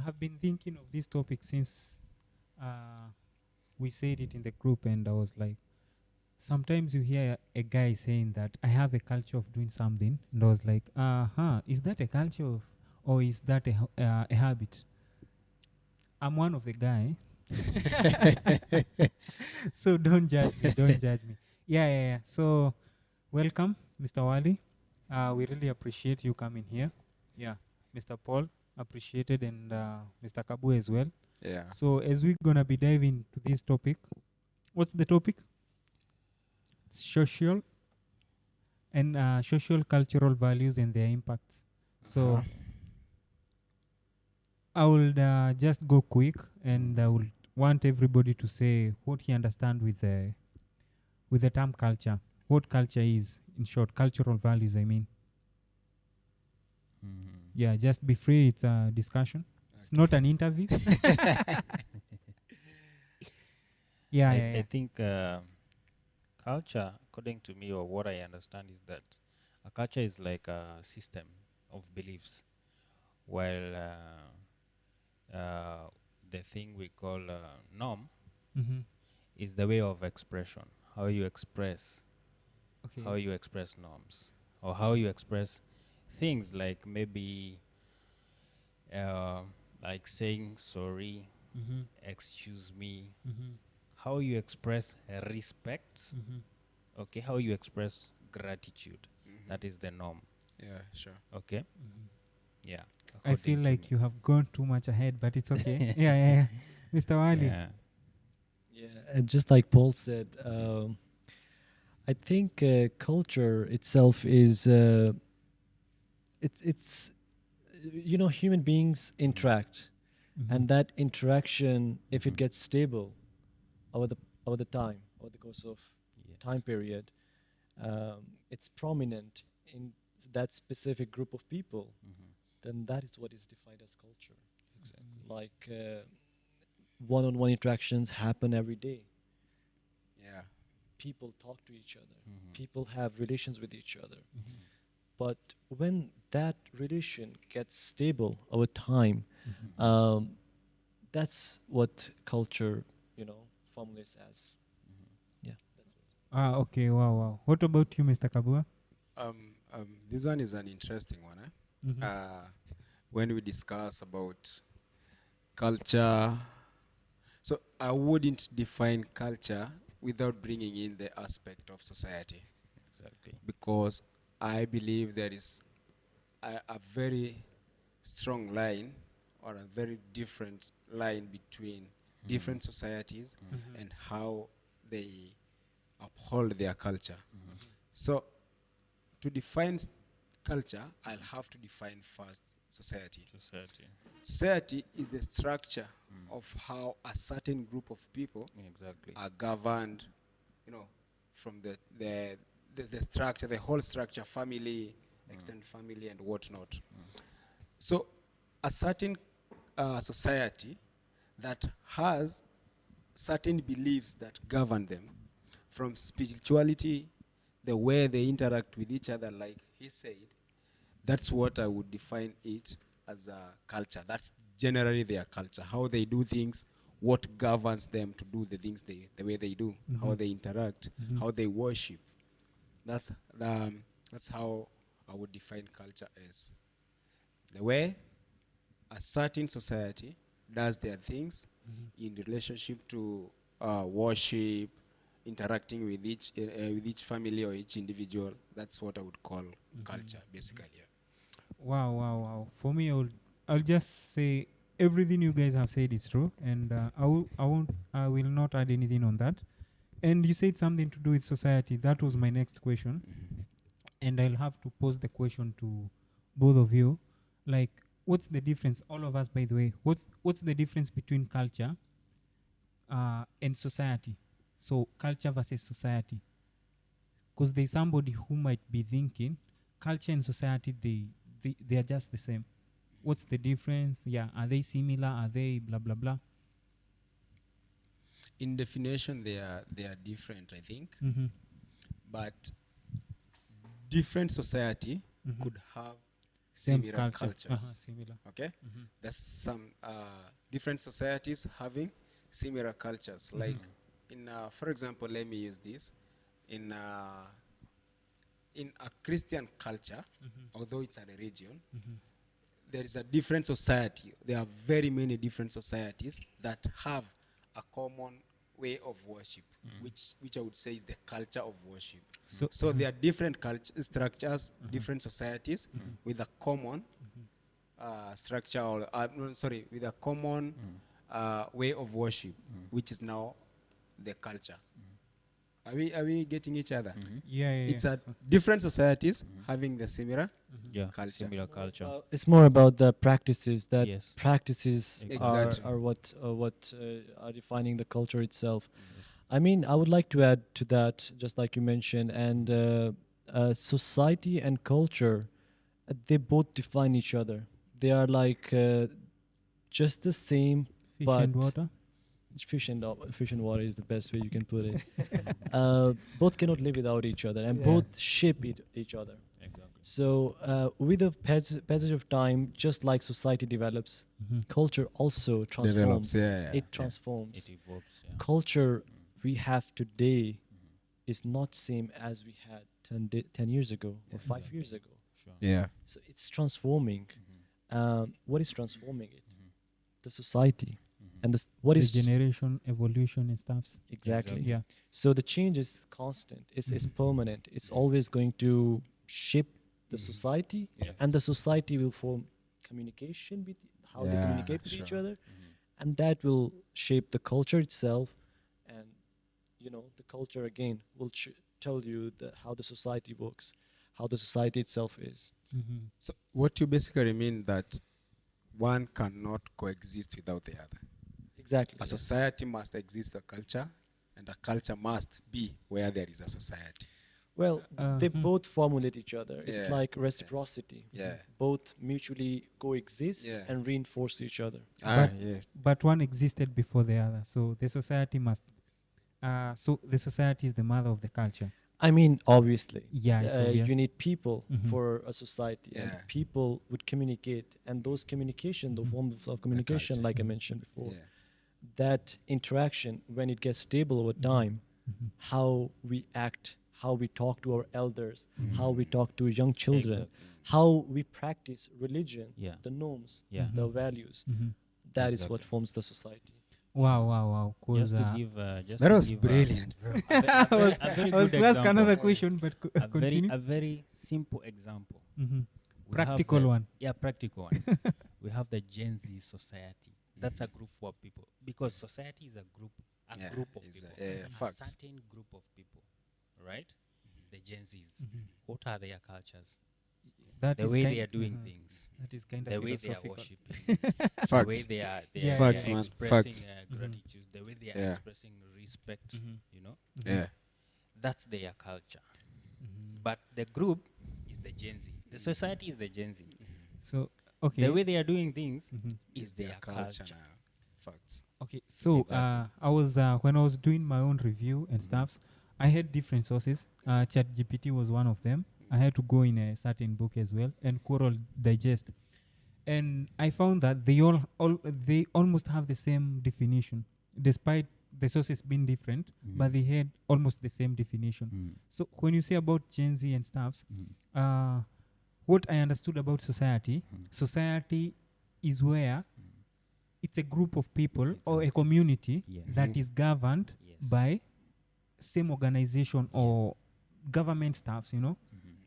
have been thinking of this topic since uh, we said it in the group, and I was like, sometimes you hear a guy saying that I have a culture of doing something, and I was like, is that a culture of, or is that a habit? I'm one of the guy, so don't judge me. Don't judge me. Yeah. So welcome, Mr. Wali. We really appreciate you coming here. Yeah, Mr. Paul, appreciated, and Mr. Kabu as well. Yeah. So as we're gonna be diving to this topic, what's the topic? It's social and social cultural values and their impacts. So Uh-huh. I will just go quick, and I will want everybody to say what he understand with the term culture. What culture is, in short, cultural values. I mean, yeah, just be free. It's a discussion. It's not an interview. I think culture, according to me, or what I understand, is that a culture is like a system of beliefs, while the thing we call norm Mm-hmm. is the way of expression, how you express, Okay. how you express norms, or how you express things like maybe uh, like saying sorry, Mm-hmm. excuse me, Mm-hmm. how you express respect, Mm-hmm. okay, how you express gratitude. Mhm. That is the norm. Yeah, sure. Okay. Mm-hmm. Yeah. I feel According to like me. you have gone too much ahead, but it's okay. Yeah. Mr. Wali. Yeah. Yeah, and just like Paul said, I think culture itself is it's human beings interact, Mm-hmm. and that interaction, if it Mhm. gets stable over the time, over the course of Yes. time period, it's prominent in that specific group of people, Mhm. then that is what is defined as culture. Exactly. Like one-on-one interactions happen every day. Yeah. People talk to each other. Mhm. People have relations with each other. Mm-hmm. But when that relation gets stable over time, Mm-hmm. um, that's what culture, formulates as. Mhm. Yeah, that's Okay. Wow. What about you, Mr. Kabua? This one is an interesting one. Mm-hmm. When we discuss about culture, so I wouldn't define culture without bringing in the aspect of society, Exactly. because I believe there is a very strong line, or a very different line between Mhm. different societies Mm-hmm. and how they uphold their culture. Mhm. So, to define culture, I'll have to define first society. Society. Society is the structure Mm. of how a certain group of people Exactly. are governed, from the structure, the whole structure, family, extended family, and whatnot. So, a certain society that has certain beliefs that govern them, from spirituality, the way they interact with each other, like he said, that's what I would define it as a culture. That's generally their culture, how they do things, what governs them to do the things the way they do, Mm-hmm. how they interact, Mm-hmm. how they worship. That's that's how I would define culture as the way a certain society does their things in relationship to worship, interacting with each family or each individual. That's what I would call culture, basically. Yeah. Wow. For me, I'll just say everything you guys have said is true, and I will not add anything on that. And you said something to do with society. That was my next question, and I'll have to pose the question to both of you. Like, what's the difference? All of us, by the way, what's the difference between culture and society? So, culture versus society, because there's somebody who might be thinking culture and society they are just the same. What's the difference? Yeah, are they similar? Are they blah blah blah? In definition, they are different, I think, Mm-hmm. but different society Mm-hmm. could have Same similar culture. cultures. Similar. Okay, there's some different societies having similar cultures. Like in, for example, let me use this in a Christian culture, although it's a religion, there is a different society. There are very many different societies that have a common way of worship, which I would say is the culture of worship. So there are different structures, different societies with a common structure, or no, sorry, with a common way of worship, which is now the culture. Are we getting each other? Yeah, yeah, It's yeah. a different societies having the similar Yeah, culture. similar culture. It's more about the practices. That Yes. practices Exactly. are what are defining the culture itself. I mean, I would like to add to that, just like you mentioned, and society and culture, they both define each other. They are like just the same, Fish but and water. fish and water is the best way you can put it. Both cannot live without each other, and Yeah. both shape each other. Exactly. So, with the passage of time, just like society develops, culture also transforms. yeah, It yeah. transforms. It evolves. Yeah. Culture we have today is not same as we had 10 years ago or 5 years ago. Sure. Yeah. So it's transforming. What is transforming it? The society. And what The is generation, evolution, and stuffs. exactly. Exactly. Yeah. So the change is constant. It's permanent. It's always going to shape the society, Yeah. and the society will form communication with how they Yeah, communicate with each sure. other, and that will shape the culture itself. And the culture again will tell you how the society works, how the society itself is. So what you basically mean that one cannot coexist without the other. Exactly. A society must exist a culture, and a culture must be where there is a society. Well, they Uh-huh. both formulate each other. It's Yeah, like reciprocity. Yeah. Both mutually coexist Yeah. and reinforce each other. Yeah. But one existed before the other, so the society must. So the society is the mother of the culture. I mean, obviously. Yeah, it's obvious. You need people Mhm. for a society, and Yeah. people would communicate, and those communication, the forms of communication, culture. like I mentioned before, Yeah. that interaction, when it gets stable over time, how we act, how we talk to our elders, how we talk to young children, Exactly. how we practice religion, Yeah. the norms, Yeah. the values, Mhm. that is what Exactly. forms the society. Wow. Just 'Cause, to give. Just That to was give, brilliant. I was, a very I was good to ask example. another question, but continue. A very simple example. Mhm. We have Practical the- one. Yeah, practical one. We have the Gen Z society. That's a group of people, because society is a group Yeah, group of it's a- people, yeah, a facts. certain group of people, right? The Gen Zs. What are their cultures? That The is way kind- they are doing Mhm. things, That is kind the of way they are philosophical. worshiping, the way Facts. they are, Yeah, Facts, yeah. man. expressing Facts. gratitude, the way they are Yeah. expressing respect. You know, Yeah. that's their culture. But the group is the Gen Z. The society is the Gen Z. So okay. The way they are doing things is It's their their culture culture. now. Facts. Okay, so Exactly. I was when I was doing my own review and stuffs, I had different sources. ChatGPT was one of them. I had to go in a certain book as well, and Coral Digest, and I found that they almost have the same definition, despite the sources being different, but they had almost the same definition. So when you say about Gen Z and stuffs, what I understood about society, society is where it's a group of people or a community Yeah. that is governed Yes. by same organization or government staffs,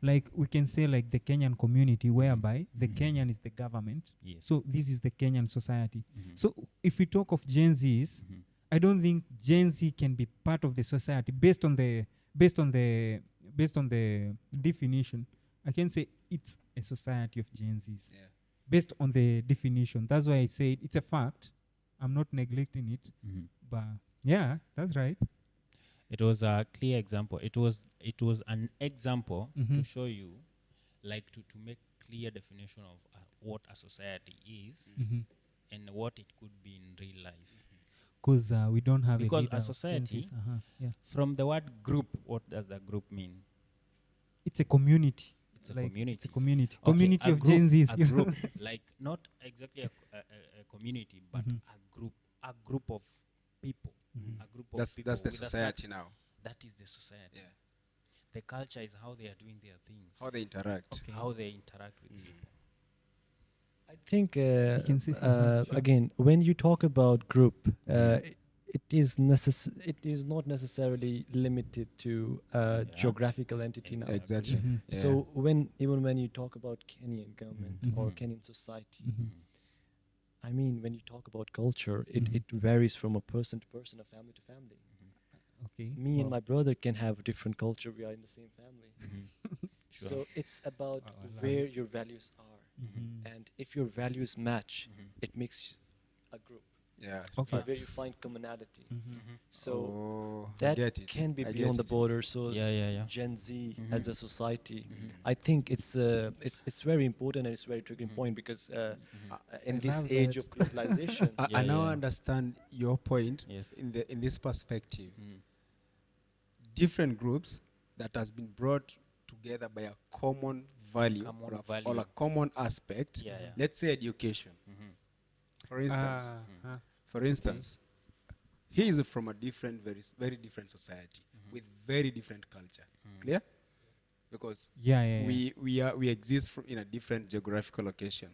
like we can say like the Kenyan community, whereby the Kenyan is the government. Yes. So this is the Kenyan society. So if we talk of Gen Zs, I don't think Gen Z can be part of the society based on the definition. I can say it's a society of Gen Zs Yeah. based on the definition. That's why I say it's a fact. I'm not neglecting it, but yeah, that's right. It was a clear example. It was an example to show you, like to make clear definition of what a society is and what it could be in real life. Because we don't have Because a leader a of society, Gen Zs. Yeah, from the word group, what does the group mean? it's a community. It's a like community. it's a community. Okay, Community a of group, Gen Zs. a you know. group, like not exactly a community, but Mhm. a group of people, Mhm. a group of That's people the with a society now. that is the society. Yeah. The culture is how they are doing their things, How they interact. Okay. how they interact with Mm. people. I think can say- sure. again, when you talk about group, it is not necessarily limited to geographical entity now. Exactly. Mhm. Yeah. So even when you talk about Kenyan government or Mhm. Kenyan society, Mhm. I mean, when you talk about culture, Mhm. it varies from a person to person, a family to family. Okay. Me and Wow. my brother can have different culture. We are in the same family. Sure. So it's about Wow, I love where your values are. Mhm. And if your values match, Mhm. it makes a group Yeah. Okay. where you facts. find commonality. Mhm. So Oh, I that get it. can be I get beyond the it. border. So Yeah. Gen Z Mhm. as a society, Mhm. I think it's very important and it's a very triggering point because in I this love age that. of globalization, I now Yeah. understand your point Yes. in this perspective. Mm. Different groups that has been brought together by a common value, Common or, or value. a common aspect. Yeah. Let's say education. Mhm. For instance, Ah, for instance, he is from a different, very different society with very different culture. Clear? Because yeah. we exist in a different geographical location.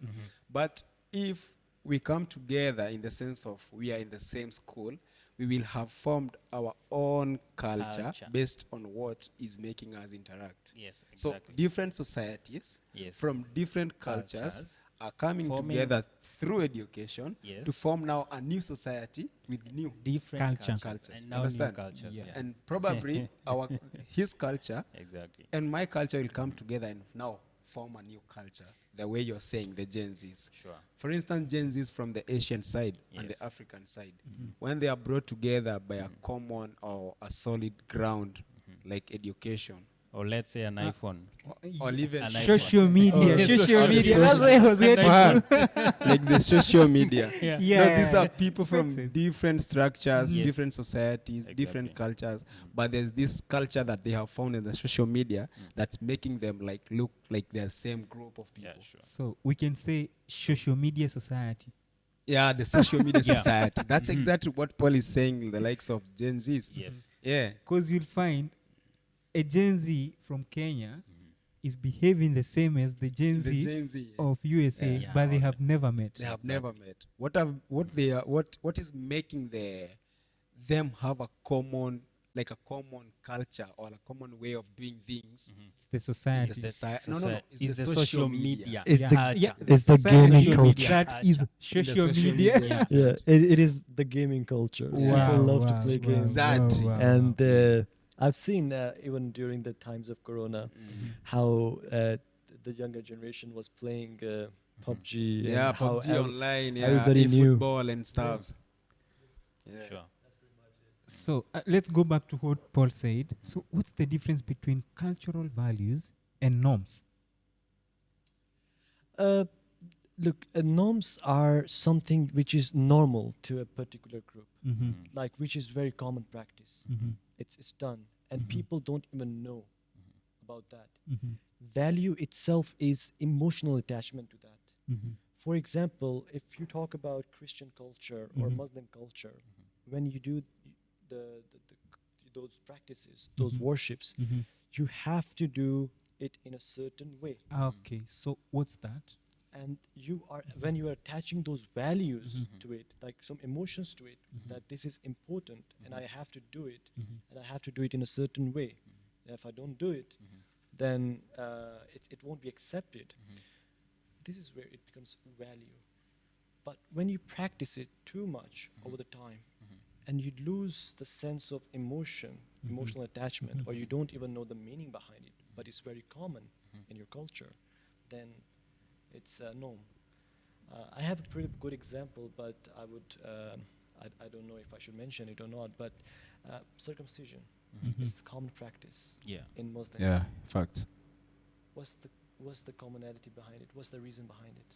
But if we come together in the sense of we are in the same school, we will have formed our own culture based on what is making us interact. Yes, So exactly. different societies Yes. from different cultures Cultures are coming forming- together through education Yes. to form now a new society with new Different Culture. cultures. and now new Understand? cultures. Yeah. Yeah. And probably his culture Exactly. and my culture will come together and now form a new culture, the way you're saying the Gen Zs. Sure. For instance, Gen Zs from the Asian side and Yes. the African side, when they are brought together by a common or a solid ground like education, Or let's say an iPhone. or even An social iPhone. media. Yes. Social Or the media. social- That's why I was getting to. Fact. Like the social media. Yeah. No, these are people It from makes sense. different structures, Yes. different societies, different cultures. But there's this culture that they have found in the social media that's making them like look like they're the same group of people. Yeah, sure. So we can say social media society. Yeah, the social media Yeah. society. That's exactly what Paul is saying, the likes of Gen Zs. Yes. Yeah. Because you'll find a Gen Z from Kenya is behaving the same as the Gen The Z Gen Z. of USA, Yeah. but they have never met. They have never met. What is making them have a common culture or a common way of doing things It's the society. is the society. No, Soci- it's is the the social media. It's the culture. it's the Social gaming media. culture. That is social social media. media. Yeah, it is the gaming culture. Yeah. People love to play games. Exactly. And I've seen even during the times of Corona how the younger generation was playing PUBG. Yeah, and how PUBG online, yeah, everybody knew. football and stuff. Yeah. Sure. So let's go back to what Paul said. So what's the difference between cultural values and norms? Look, norms are something which is normal to a particular group, Mm-hmm. like which is very common practice. Mm-hmm. It's done, and people don't even know about that. Mm-hmm. Value itself is emotional attachment to that. Mm-hmm. For example, if you talk about Christian culture or Muslim culture, when you do those practices, those worships, Mm-hmm. you have to do it in a certain way. Okay, so what's that? And when you are attaching those values to it, like some emotions to it, that this is important and I have to do it, and I have to do it in a certain way. And if I don't do it, then it won't be accepted. This is where it becomes value. But when you practice it too much over the time, and you lose the sense of emotion, emotional attachment, or you don't even know the meaning behind it, but it's very common in your culture, then it's a norm. I have a pretty good example, but I don't know if I should mention it or not, but circumcision is common practice Yeah. in Muslims. Yeah, facts. What's the commonality behind it? What's the reason behind it?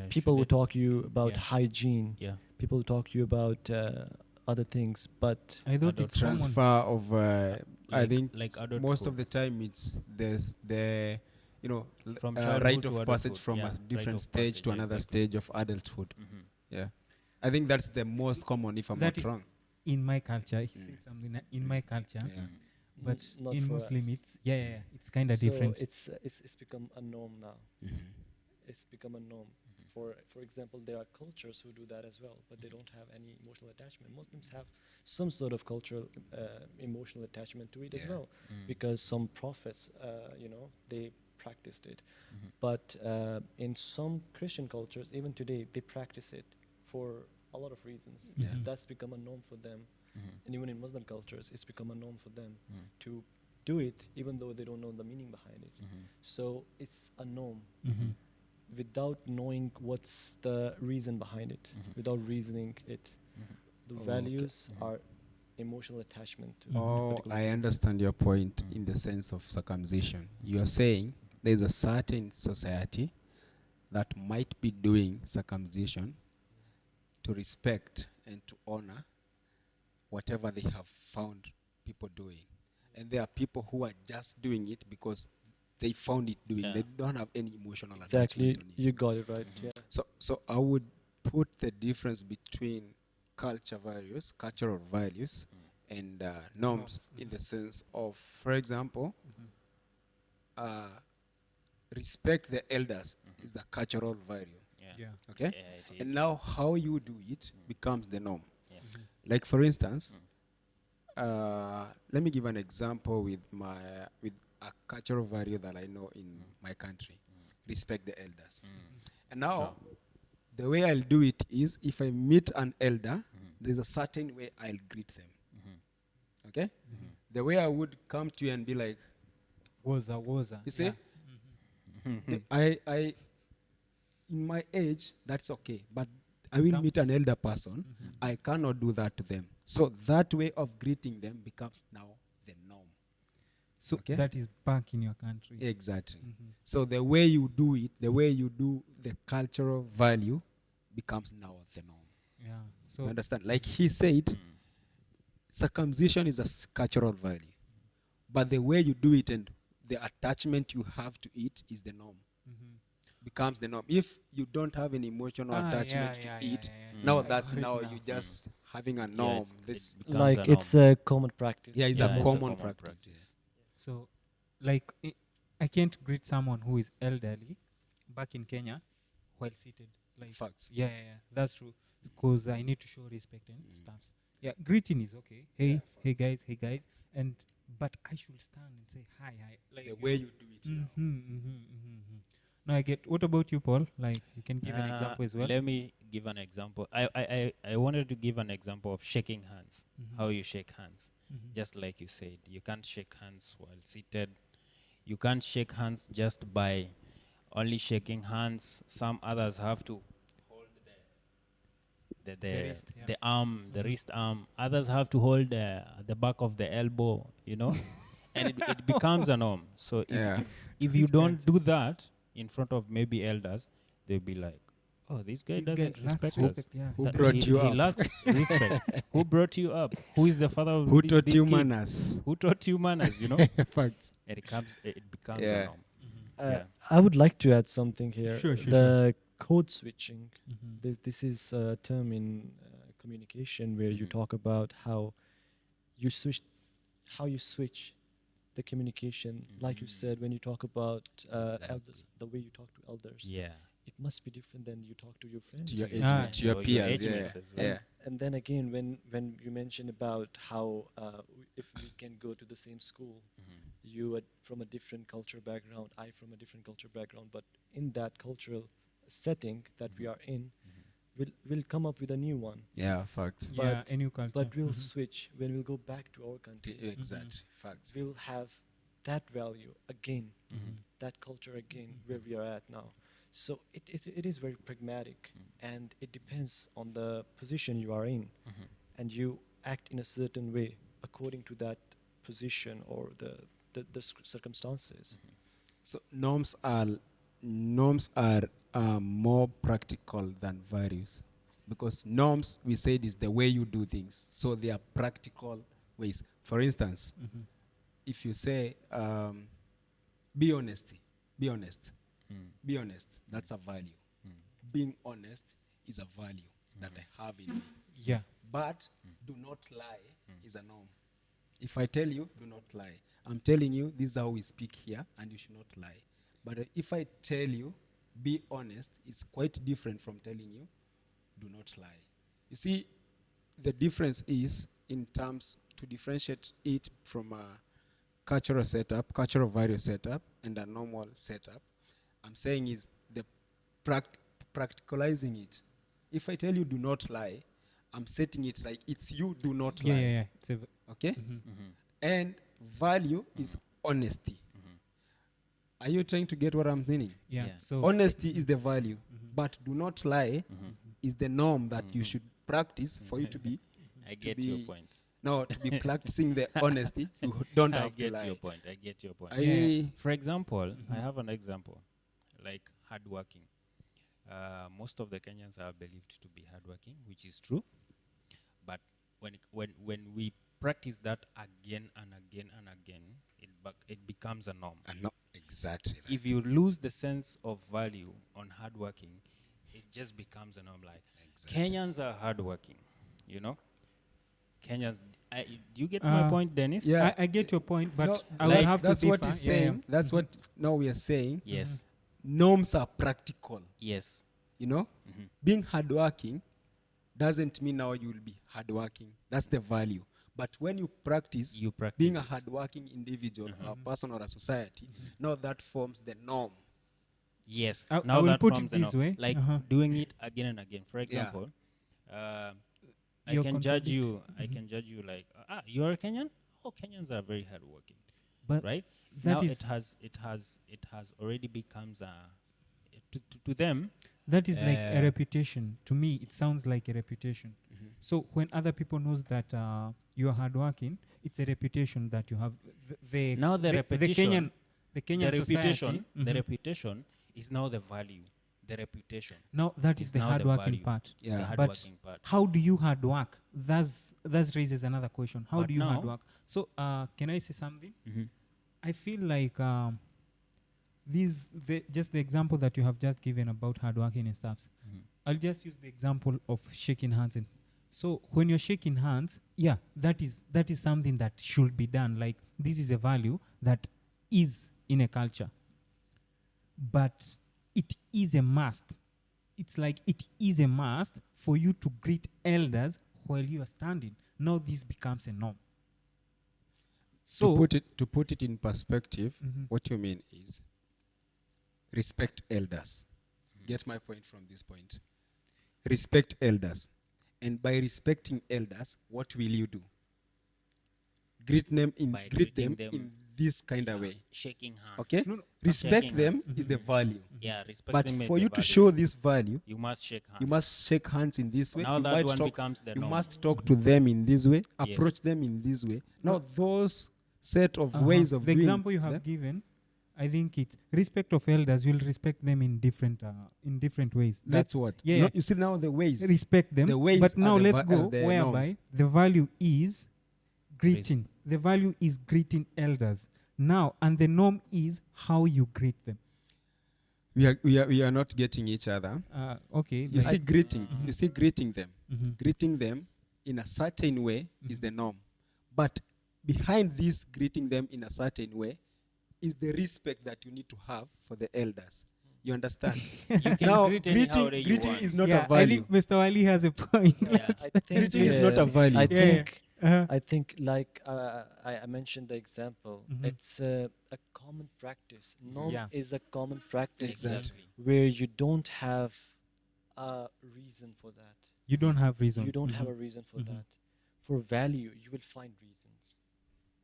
People should will it- talk to you about Yeah. hygiene. Yeah. People will talk to you about other things, but I thought don't it's common. Transfer of I think like most of adulthood. the time it's the From rite childhood to of passage adulthood, from yeah, a rite different of stage passage, to yeah, another exactly. stage of adulthood. Mhm. Yeah, I think that's the most common, if I'm That not is wrong. in my culture. He said something in my culture, Yeah. but Not in for Muslim, us. it's it's kind of So different. it's become a norm now. It's become a norm. For example, there are cultures who do that as well, but they don't have any emotional attachment. Muslims have some sort of cultural emotional attachment to it as Yeah. well, because some prophets, they practiced it. Mhm. But in some Christian cultures, even today, they practice it for a lot of reasons. Yeah. That's become a norm for them. Mhm. And even in Muslim cultures, it's become a norm for them Mhm. to do it, even though they don't know the meaning behind it. Mhm. So it's a norm Mm-hmm. without knowing what's the reason behind it, without reasoning it. The Okay. values are emotional attachment to Oh, particular I thing. understand your point in the sense of circumcision. You are saying there's a certain society that might be doing circumcision to respect and to honor whatever they have found people doing. And there are people who are just doing it because they found it doing. Yeah. They don't have any emotional Exactly, attachment on you it. got it right. Yeah. So I would put the difference between cultural values, and norms in the sense of, for example, respect the elders is the cultural value. Yeah. Yeah. Okay? Yeah, it And is. now how you do it becomes the norm. Yeah. Like for instance, let me give an example with a cultural value that I know in my country: respect the elders. And now, the way I'll do it is, if I meet an elder, there's a certain way I'll greet them. Okay? The way I would come to you and be like, Waza. you see, Yeah. I in my age, that's okay. But I will meet an elder person. I cannot do that to them. So that way of greeting them becomes now the norm. So Okay? that is back in your country. Exactly. So the way you do it, the way you do the cultural value becomes now the norm. Yeah. You So understand? Like he said, circumcision is a cultural value. But the way you do it and the attachment you have to it is the norm. Becomes the norm. If you don't have an emotional attachment to it, now I that's got it now now. you just having a Yeah, norm. it This becomes Like a norm. it's a common practice. yeah, it's Yeah, a it's common practice. Yeah. So, like, I can't greet someone who is elderly back in Kenya while seated. Like, Facts. yeah, that's true. Because I need to show respect and stuff. Yeah, greeting is okay. Hey, hey guys, and but I should stand and say hi. Like The way you do it now. No, I get. What about you, Paul? Like, you can give an example as well. Let me give an example. I wanted to give an example of shaking hands. How you shake hands. Just like you said, you can't shake hands while seated. You can't shake hands just by only shaking hands. Some others have to hold The wrist, yeah. the arm, the wrist arm. Others have to hold the back of the elbow, and it becomes a norm. So Yeah. if you don't do that in front of maybe elders, they'll be like, oh, this guy This guy doesn't lacks respect respect, us. yeah. Who That brought you he up? lacks respect. Who brought you up? Who is the father of Who thi- taught this you kid? manners? Who taught you manners? Facts. It becomes a Yeah. norm. Yeah. I would like to add something here. Sure. The code switching. Mhm. This is a term in communication where you talk about how you switch the communication. Like you said, when you talk about elders, the way you talk to elders, Yeah. it must be different than you talk to your friends. To your age Ah, mate, to your Your peers. age Yeah. mates as well. Yeah. And then again, when you mention about how if we can go to the same school, you are from a different culture background, I from a different culture background, but in that cultural setting that we are in, we'll come up with a new one. Yeah. Facts. Yeah, But- a new culture. But we'll switch when we'll go back to our country. Exact. Facts. We'll have that value again, that culture again, where we are at now. So it is very pragmatic, and it depends on the position you are in, and you act in a certain way according to that position or the circumstances. So norms are more practical than values, because norms, we said, is the way you do things. So they are practical ways. For instance, if you say, be honest, be honest, be honest, that's a value. Being honest is a value that I have in me. Yeah. But do not lie is a norm. If I tell you, do not lie, I'm telling you, this is how we speak here, and you should not lie. But if I tell you, be honest, it's quite different from telling you, do not lie. You see, the difference is in terms to differentiate it from a cultural setup, cultural value setup, and a normal setup. I'm saying is the practicalizing it. If I tell you, do not lie, I'm setting it like it's you, do not lie. Yeah. It's a Okay? And value is honesty. Are you trying to get what I'm meaning? yeah. Yeah. So Honesty is the value, but do not lie is the norm that you should practice for you to be. I get your be- point. No, to be practicing the honesty, you don't I have to get lie. your point. I get your point. I- For example, I have an example, like hardworking. Most of the Kenyans are believed to be hardworking, which is true. But when we practice that again and again and again, it becomes a norm. no, exactly. Right. If you lose the sense of value on hardworking, it just becomes a norm. Like Exactly. Kenyans are hardworking, you know. Kenyans. Do you get my point, Dennis? Yeah. I get your point, but No, I will like, have that's to what differ. he's Yeah, yeah. saying. That's what now we are saying. Yes. Norms are practical. Yes. You know, being hardworking doesn't mean now you will be hardworking. That's the value. But when you practice, You practice being a it. hardworking individual, or a person or a society, now that forms the norm. Yes. I now will that put it forms the this norm. way. Like doing it again and again. For example, I You're can judge contradict- you. I can judge you like, you are a Kenyan. Oh, Kenyans are very hardworking, But right? that Now is- it has already becomes to them. that is like a Uh, reputation. To me, it sounds like a reputation. So when other people knows that you are hardworking, it's a reputation that you have. The Now the the reputation- the Kenyan the reputation, society. the reputation is now the value. The reputation. Now that is is the now the hardworking value. part. Yeah. The But hardworking part. how do you hard work? That raises another question. How But do you hard now- work? So can I say something? Mhm. I feel like just the example that you have just given about hard working and stuff. I'll just use the example of shaking hands. And so when you're shaking hands, yeah, that is something that should be done. Like this is a value that is in a culture, but it is a must. It's like it is a must for you to greet elders while you are standing. Now this becomes a norm. So To put it in perspective, what you mean is respect elders. Get my point from this point. Respect elders. And by respecting elders, what will you do? Greet them By greet greeting them them, in this kind of way. Shaking hands. Okay? No, no, Respect shaking them hands. is the value. Yeah, respect But them is for the you to value. show this value, you must shake hands. you must shake hands in this way. Now you that might one talk, becomes the you norm. must talk to them in this way, Yes. approach them in this way. Now those set of Uh-huh. ways of the doing example you have them- given, I think it's respect of elders. You'll respect them in different ways. That's what. Yeah, No, yeah. you see now the ways. Respect them. The ways but are now the let's va- go are the whereby norms. the value is greeting. The value is greeting elders. Now, and the norm is how you greet them. We are not getting each other. Okay. You see greeting. You see greeting them. Mhm. Greeting them in a certain way is the norm. But behind this greeting them in a certain way is the respect that you need to have for the elders. You understand? You can Now, greet anyhow that you greeting want. is not yeah, a value. I think Mr. Wali has a point. Yeah. I think Greeting is not a value. I Yeah, think Uh-huh. I think like I mentioned the example. Mhm. It's a common practice. Norm Yeah. is a common practice Exactly. where you don't have a reason for that. You don't have reason. You don't have a Mhm. reason for Mhm. that. For value, you will find reasons.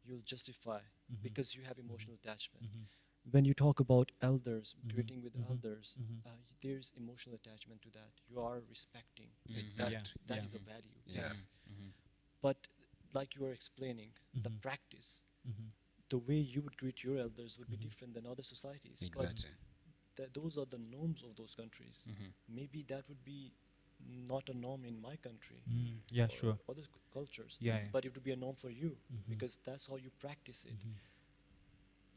You'll justify Mhm. because you have emotional attachment. Mhm. When you talk about elders, Mhm. greeting with Mhm. elders, Mhm. there's emotional attachment to that. You are respecting. Exactly. That Yeah. is a value. Yeah. Yes. Mhm. But like you were explaining, the Mhm. practice, Mhm. the way you would greet your elders would be Mhm. different than other societies. Exactly. But those are the norms of those countries. Mhm. Maybe that would be not a norm in my country. Yeah, or sure. Other cultures. Yeah, yeah. But it would be a norm for you Mhm. because that's how you practice it.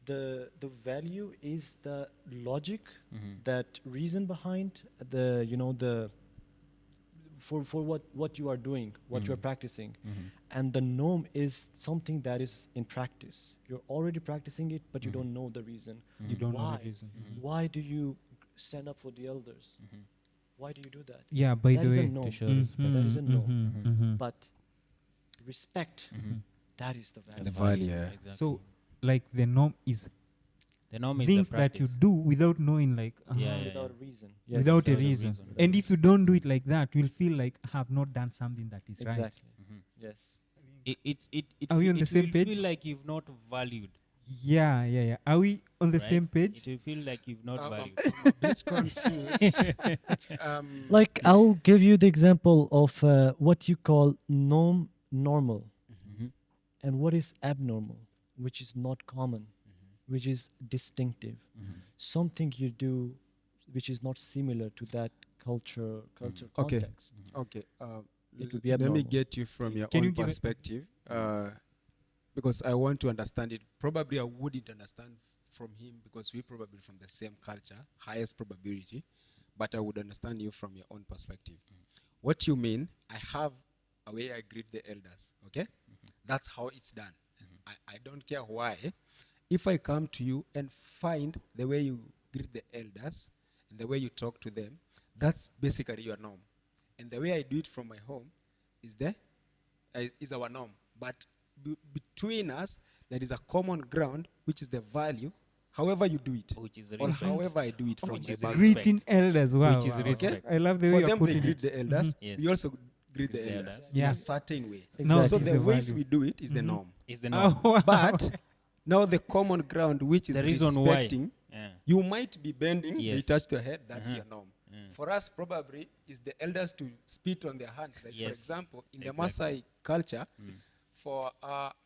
The value is the logic, that reason behind the the for what you are doing, what you're practicing, and the norm is something that is in practice. You're already practicing it, but you don't know the reason. You don't know Why? the reason. Why do you stand up for the elders? Why do you do that? Yeah, by That the is a way. norm. show respect. That is a norm. But respect, that is the value. The value, yeah. Exactly. So, like, the norm is the norm is things the that you practice. do without knowing, like, Yeah, Without a reason. Yes. without a Without a reason. reason. And if you don't do it like that, you'll feel like I have not done something that is right. Exactly. Yes. Are we on the same will page? feel like you've not valued. Yeah, yeah, yeah. Are we on the right? same page? It will feel like you've not valued. I'm a bit confused. Like I'll give you the example of what you call normal and what is abnormal, which is not common, which is distinctive. Something you do which is not similar to that culture Okay. context. Okay. It would be Let me abnormal. get you from your Can you own give it- perspective, because I want to understand it. Probably I wouldn't understand from him because we're probably from the same culture, highest probability, but I would understand you from your own perspective. What you mean, I have a way I greet the elders, okay? That's how it's done. I don't care why. If I come to you and find the way you greet the elders and the way you talk to them, that's basically your norm. And the way I do it from my home is our norm. But between us, there is a common ground, which is the value, however you do it, Which is or respect. however I do it from Which my is background. Greeting elders. Wow. Which is wow, wow. respect. I love the way For you're them, they putting greet it. the elders. Yes. We also greet the Greet the elders elders. in Yeah. a certain way. No, Exactly. So it is the a ways value. we do it is the norm. Is the norm. Oh, wow. But now the common ground, which is The reason why. respecting, Yeah. you might be bending, they Yes. touch their head, that's Uh-huh. your norm. For us, probably, is the elders to spit on their hands. Like, for Yes. example, in the Exactly. Maasai culture, for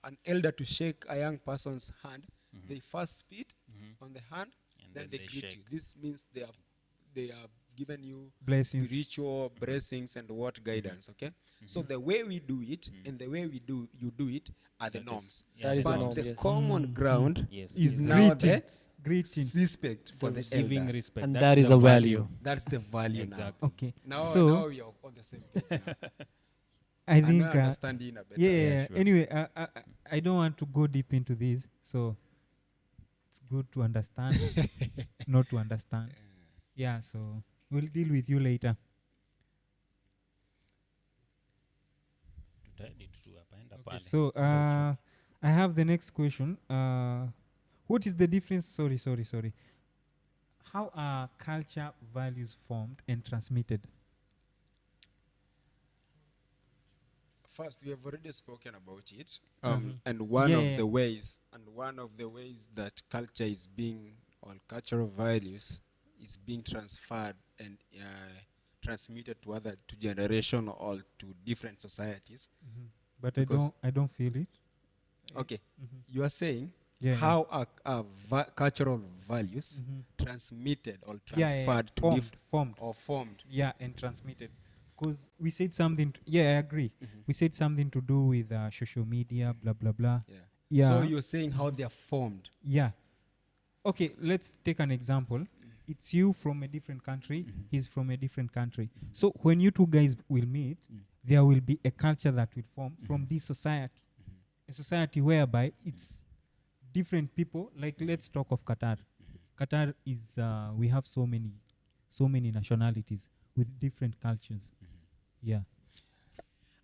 an elder to shake a young person's hand, they first spit on the hand, And then then they they greet you. shake. This means they are giving you Blessings. spiritual blessings and what guidance, okay? So the way we do it and the way you do it are the That is- norms. yeah, That is the But norm, the yes. common ground Yes. Is is Is now greeting. the Greeting. respect for the giving elders. respect. And That that is the a value. That's the value Exactly. Okay. now. So, Now we are on the same page. Now. I I'm think. not understanding a better. Yeah, way. yeah. sure. Anyway, I don't want to go deep into this, so it's good to understand, not to understand. Yeah, so we'll deal with you later. Okay, so I have the next question. What is the difference? Sorry. How are culture values formed and transmitted? First, we have already spoken about it, Mhm. and one Yeah, of yeah. the ways that culture is being, or cultural values is being transferred and transmitted to generation or to different societies. But Because- I don't feel it. Okay, you are saying Yeah, yeah. how are cultural values transmitted or transferred to formed. Yeah, and transmitted. Because we said something. I agree. We said something to do with social media, blah blah blah. Yeah. Yeah. So you're saying how they are formed. Yeah. Okay, let's take an example. It's you from a different country, he's from a different country. So when you two guys will meet, there will be a culture that will form from this society. A society whereby it's different people. Like, let's talk of Qatar. Qatar is, we have so many nationalities with different cultures. Yeah.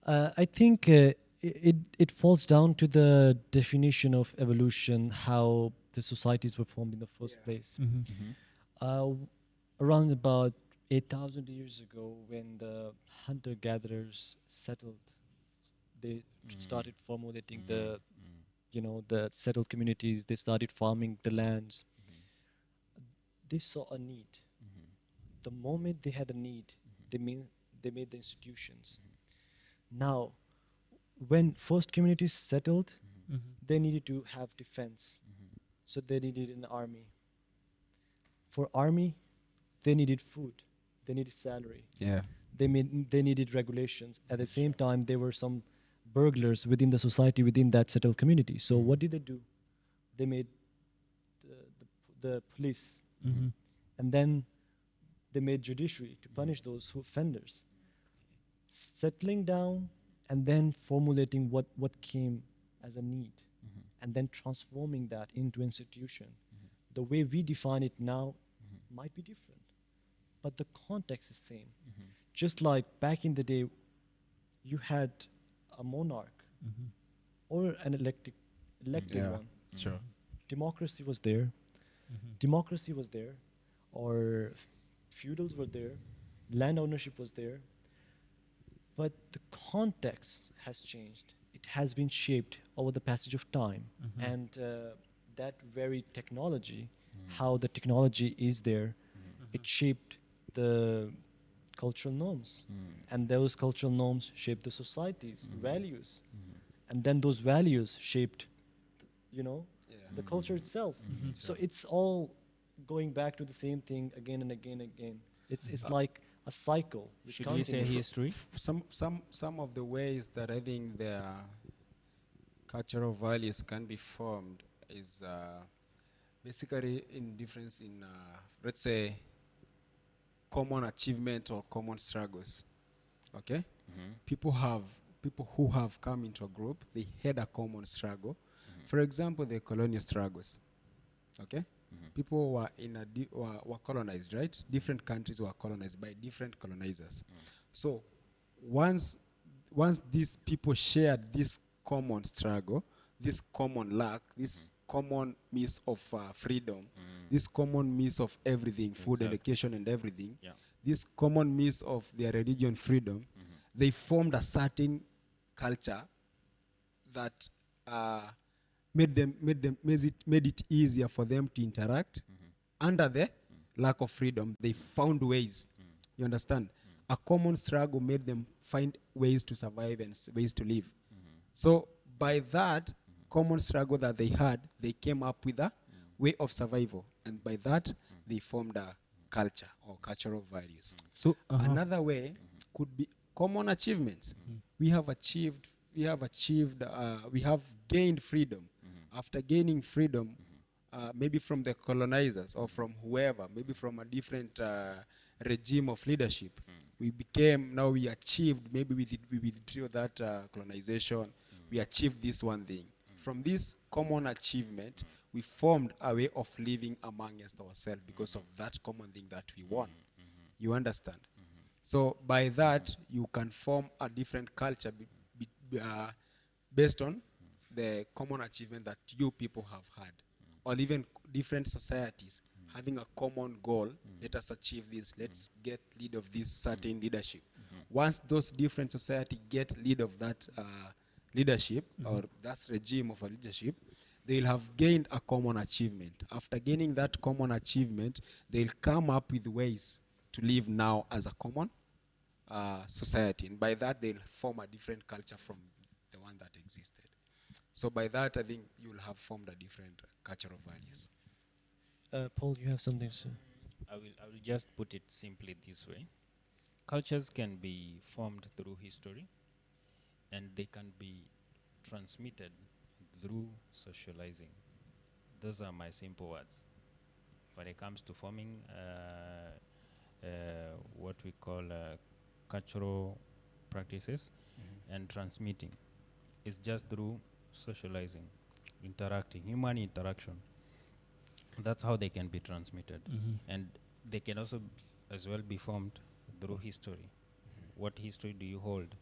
I think it falls down to the definition of evolution, how the societies were formed in the first place. Around about 8,000 years ago, when the hunter-gatherers settled, they started formulating the settled communities. They started farming the lands. They saw a need. The moment they had a need, they made the institutions. Now, when first communities settled, they needed to have defense. So they needed an army. For army, they needed food. They needed salary. Yeah. they needed regulations. At the same time, there were some burglars within the society, within that settled community. So what did they do? They made the police, Mm-hmm. and then they made judiciary to punish those offenders. Settling down and then formulating what came as a need, and then transforming that into institution. The way we define it now might be different, but the context is same. Just like back in the day, you had a monarch Mm-hmm. or an elected Yeah. one. Sure. Democracy was there. Mm-hmm. Democracy was there, or feudals were there, land ownership was there, but the context has changed. It has been shaped over the passage of time, and that very technology, how the technology is there, it shaped the cultural norms, and those cultural norms shaped the society's values, and then those values shaped, you know, the culture itself. So it's all going back to the same thing again and again and again. It's like a cycle. which Should we say continues. history? Some of the ways that I think their cultural values can be formed is basically in difference in let's say common achievement or common struggles. Okay, people who have come into a group, they had a common struggle. For example, the colonial struggles. Okay, people were were colonized, right? Different countries were colonized by different colonizers. So once these people shared this common struggle, this common lack, this common means of freedom, this common means of everything, food, education, and everything, Yeah. this common means of their religion, freedom, they formed a certain culture that made it easier for them to interact. Under the lack of freedom, they found ways. You understand? A common struggle made them find ways to survive and ways to live. So by that common struggle that they had, they came up with a way of survival, and by that they formed a culture or cultural values. So Another way could be common achievements. We have gained freedom. After gaining freedom, maybe from the colonizers or from whoever, maybe from a different regime of leadership, we achieved, maybe we withdrew that colonization, we achieved this one thing. From this common achievement, we formed a way of living amongst ourselves because of that common thing that we won. You understand? So by that, you can form a different culture based on the common achievement that you people have had, or even different societies having a common goal. Let us achieve this. Let's get lead of this certain leadership. Once those different society get lead of that leadership or that regime of a leadership, they'll have gained a common achievement. After gaining that common achievement, they'll come up with ways to live now as a common society, and by that they'll form a different culture from the one that existed. So by that, I think you'll have formed a different cultural values. Paul, you have something to say? I will just put it simply this way. Cultures can be formed through history, and they can be transmitted through socializing. Those are my simple words. When it comes to forming what we call cultural practices and transmitting, it's just through socializing, interacting, human interaction. That's how they can be transmitted. And they can also as well be formed through history. What history do you hold?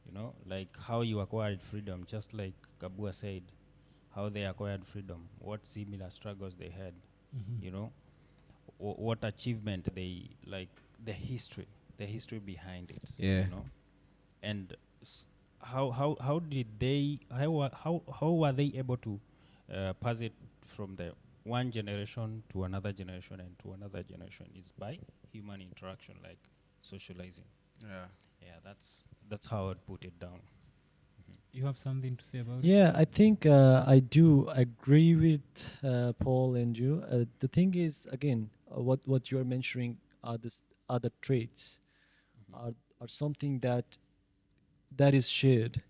You know, like how you acquired freedom, just like Kabua said, how they acquired freedom, what similar struggles they had, you know, what achievement they, like the history behind it, Yeah. you know, and how did they, how were they able to pass it from the one generation to another generation and to another generation? Is by human interaction, like socializing. Yeah, that's how I'd put it down. you have something to say about it? Yeah, I think I do agree with Paul and you. The thing is, again, what you're mentioning are the traits. are something that is shared.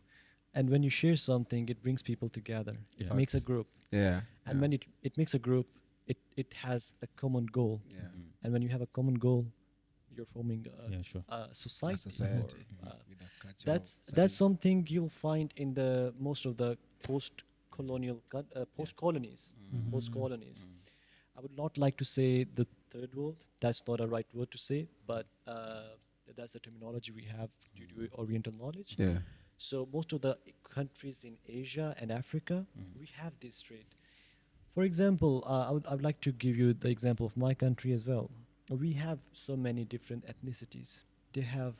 And when you share something, it brings people together. It Yeah. makes a Facts. group. Yeah. And when it makes a group, it has a common goal. Yeah. And when you have a common goal, you're forming Yeah, sure. a society. A society or, with a culture. that's something you'll find in the most of the post-colonial post-colonies. Post-colonies. I would not like to say the third world. That's not a right word to say, but that's the terminology we have due to Oriental knowledge. Yeah. So most of the countries in Asia and Africa, we have this trait. For example, I would like to give you the example of my country as well. We have so many different ethnicities. They have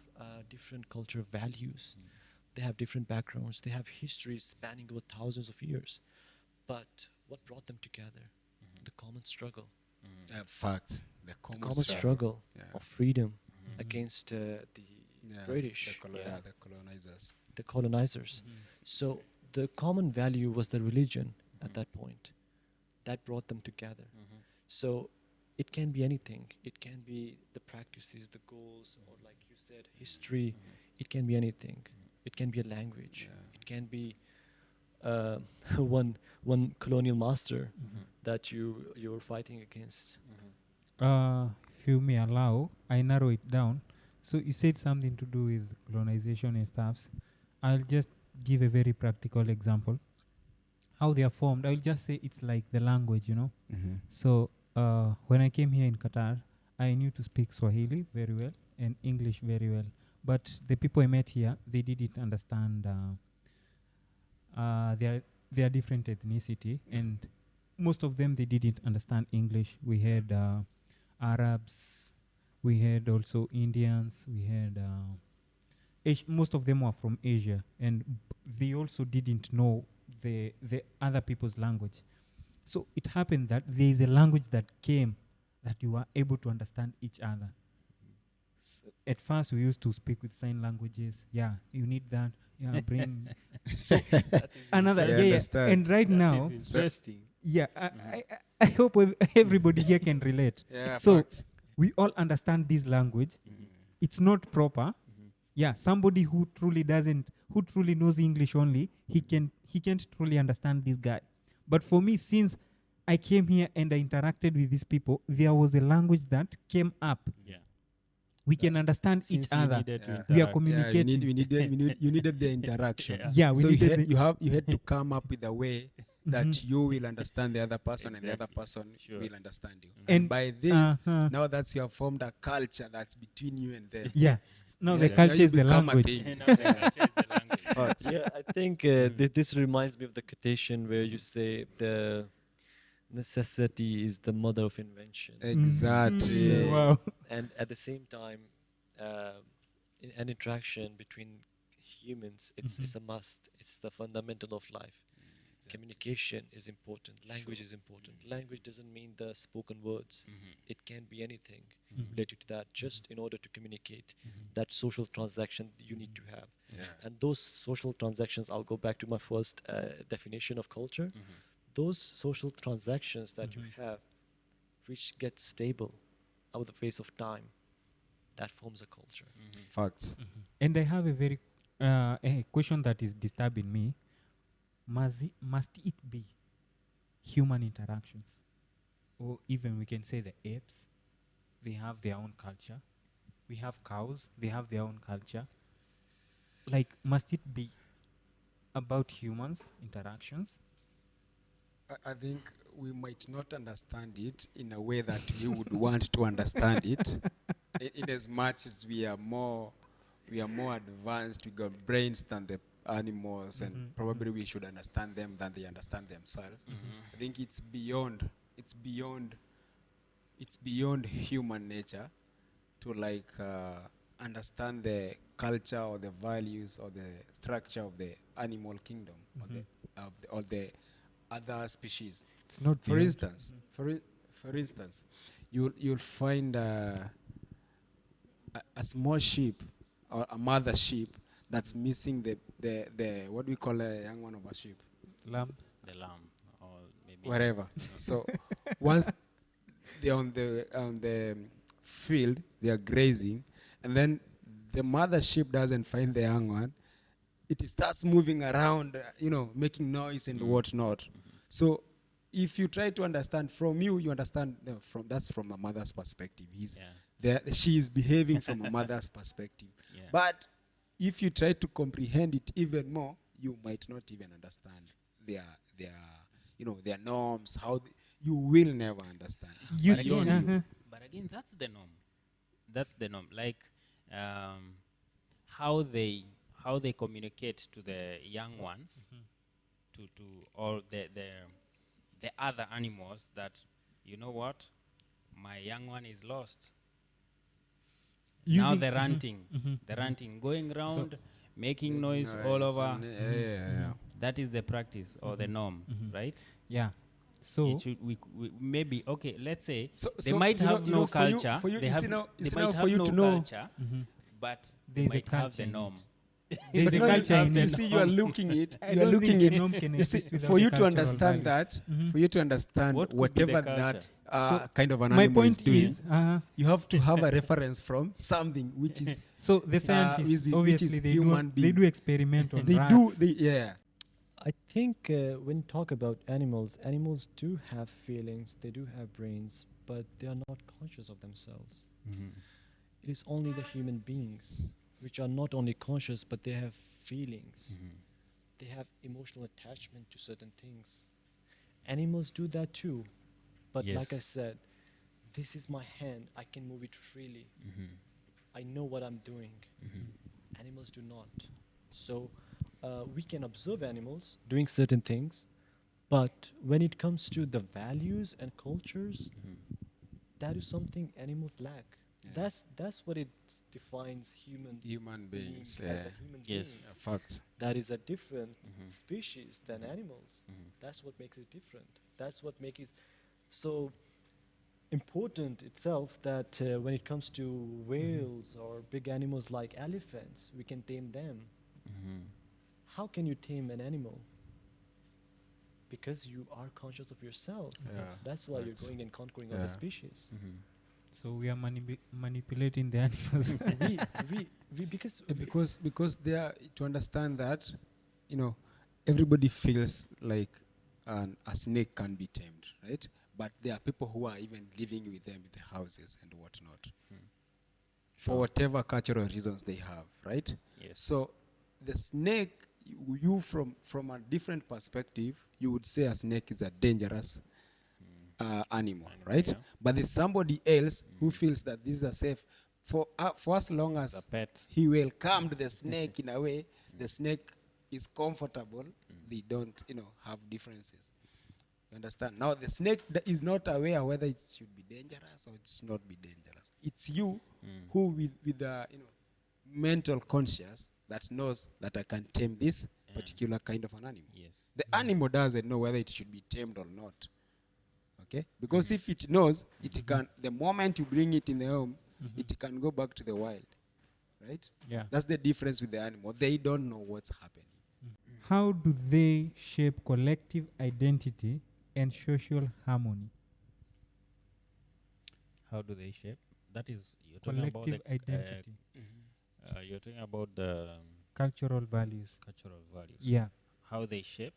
different cultural values. They have different backgrounds. They have histories spanning over thousands of years. But what brought them together? The common struggle. Facts. The The common, common struggle Yeah. of freedom against the Yeah. British, The colonizers. the colonizers. So the common value was the religion at that point. That brought them together. So it can be anything. It can be the practices, the goals, or like you said, history. It can be anything. It can be a language. It can be uh, one colonial master that you were fighting against. If you may allow, I narrow it down. So you said something to do with colonization and stuffs. I'll just give a very practical example. How they are formed, I'll just say it's like the language, you know. So when I came here in Qatar, I knew to speak Swahili very well and English very well. But the people I met here, they didn't understand their different ethnicity, and most of them they didn't understand English. We had Arabs, we had also Indians, we had most of them were from Asia, and they also didn't know the other people's language. So it happened that there is a language that came that you were able to understand each other. At first, we used to speak with sign languages. Yeah, you need that. Yeah, bring. So another. Yeah, Yeah, understand. and right now, Interesting. yeah, I hope everybody here can relate. Yeah. So Facts. we all understand this language. It's not proper. Yeah, somebody who truly knows English only, he can't truly understand this guy. But for me, since I came here and I interacted with these people, there was a language that came up. Yeah. We can understand Since each you other. needed to Yeah. We are interact. communicating. You needed the interaction. Yeah. Yeah, we So needed the- you had to come up with a way that you will understand the other person and the other Exactly. person Sure. will understand you. And, And by this, uh-huh. now that you have formed a culture that's between you and them. Yeah. Now the Yeah, culture you is the become a language. thing. Now the culture is the language. Facts. Yeah, I think this reminds me of the quotation where you say the necessity is the mother of invention. Exactly. So- Wow. And at the same time, an interaction between humans, it's a must. It's the fundamental of life. Communication is important. Language is important. Language doesn't mean the spoken words. It can be anything related to that. Just in order to communicate, that social transaction you need to have. Yeah. And those social transactions, I'll go back to my first definition of culture. Those social transactions that you have, which get stable over the face of time, that forms a culture. Facts. And I have a very a question that is disturbing me. Must it be human interactions? Or even we can say the apes, they have their own culture. We have cows, they have their own culture. Like, must it be about humans' interactions? I think we might not understand it in a way that we would want to understand it. In as much as we are more advanced, we got brains than the animals, and probably we should understand them than they understand themselves. I think it's beyond human nature to like understand the culture or the values or the structure of the animal kingdom or the other species. It's not For beyond. instance, for instance, you'll find a small sheep or a mother sheep that's missing the what do we call a young one of a sheep? Lamb. The lamb, or maybe Whatever. So once they're on the field, they are grazing, and then the mother sheep doesn't find the young one, it starts moving around, making noise and whatnot. So if you try to understand from you understand that's from a mother's perspective. She is behaving from a mother's perspective. Yeah. But if you try to comprehend it even more, you might not even understand their norms. You will never understand. It's You But see, beyond you. But again, that's the norm. That's the norm. Like how they communicate to the young ones, to all the other animals that, you know what, my young one is lost. Now Using- they're ranting, going around, making noise all Nice. over. Yeah. That is the practice or the norm, right? yeah. So It should, we maybe, okay, let's say So- they so, might you know- have you no know, for you- culture. for you- They you have, see now- you they see might now for have you no to know- culture, but they There's a might have culture the in norm. there's But a no, culture in you it. see, you are looking it. I You are don't looking think it. a norm can You see, exist without for a you to cultural understand value. that, for you to understand What could be the whatever that culture? So kind of an my animal is point doing, is, you have to have a reference from something which is so the scientists which is obviously human they do beings. experiment on they rats. do. Yeah. I think when you talk about animals, animals do have feelings, they do have brains, but they are not conscious of themselves. It is only the human beings which are not only conscious, but they have feelings. They have emotional attachment to certain things. Animals do that too. But like I Yes. said, this is my hand, I can move it freely. I know what I'm doing. Animals do not. So we can observe animals doing certain things, but when it comes to the values and cultures, that is something animals lack. Yeah. That's what it defines human Human being beings. as Yeah. a human Yes. being. Facts. That is a different species than animals. That's what makes it different. That's what makes it so important itself that when it comes to whales or big animals like elephants, we can tame them. How can you tame an animal? Because you are conscious of yourself. Yeah, That's why you're that's- going and conquering other yeah. species. So we are manipulating the animals. we because Because they are to understand that, everybody feels like a snake can be tamed, right? But there are people who are even living with them in the houses and whatnot, for whatever cultural reasons they have, right? Yes. So the snake, you from a different perspective, you would say a snake is a dangerous animal, right? yeah. But there's somebody else who feels that this is a safe. For as long The as pet. he welcomed the snake in a way, the snake is comfortable. They don't, have differences. You understand? Now the snake is not aware whether it should be dangerous or it's not be dangerous. It's you who with the mental conscious that knows that I can tame this particular kind of an animal. Yes. The animal doesn't know whether it should be tamed or not. Okay? Because if it knows, it can, the moment you bring it in the home, it can go back to the wild. Right? Yeah. That's the difference with the animal. They don't know what's happening. How do they shape collective identity and social harmony? How do they shape? That is, you're talking about Collective the, identity, you're talking about the cultural values. cultural values. Yeah. How they shape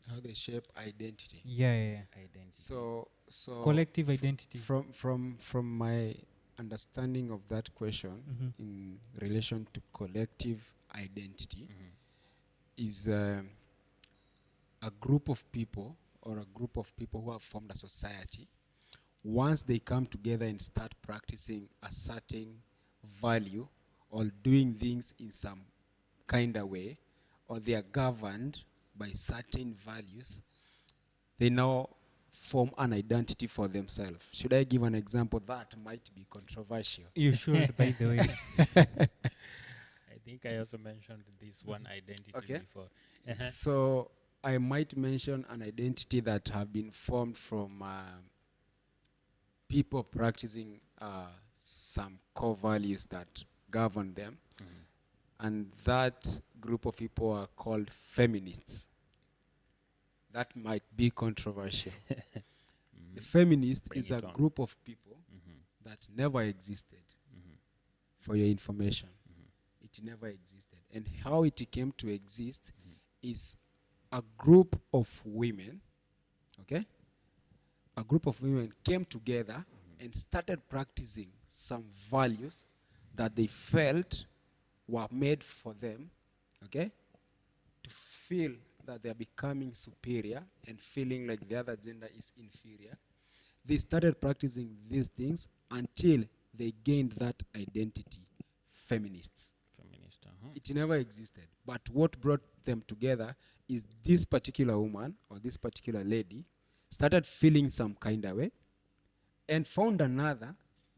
How they shape identity. Yeah. identity. So Collective identity. from my understanding of that question in relation to collective identity is a group of people or a group of people who have formed a society. Once they come together and start practicing a certain value or doing things in some kind of way, or they are governed by certain values, they now form an identity for themselves. Should I give an example that might be controversial? You should, by the way. I think I also mentioned this one identity Okay. before. So I might mention an identity that have been formed from people practicing some core values that govern them. And that group of people are called feminists. That might be controversial. The feminist Bring is it a on. group of people that never existed. for your information. It never existed. And how it came to exist is a group of women, okay? A group of women came together and started practicing some values that they felt were made for them, okay? To feel that they are becoming superior and feeling like the other gender is inferior. They started practicing these things until they gained that identity, feminists. Feminist. It never existed. But what brought them together is this particular woman or this particular lady started feeling some kind of way and found another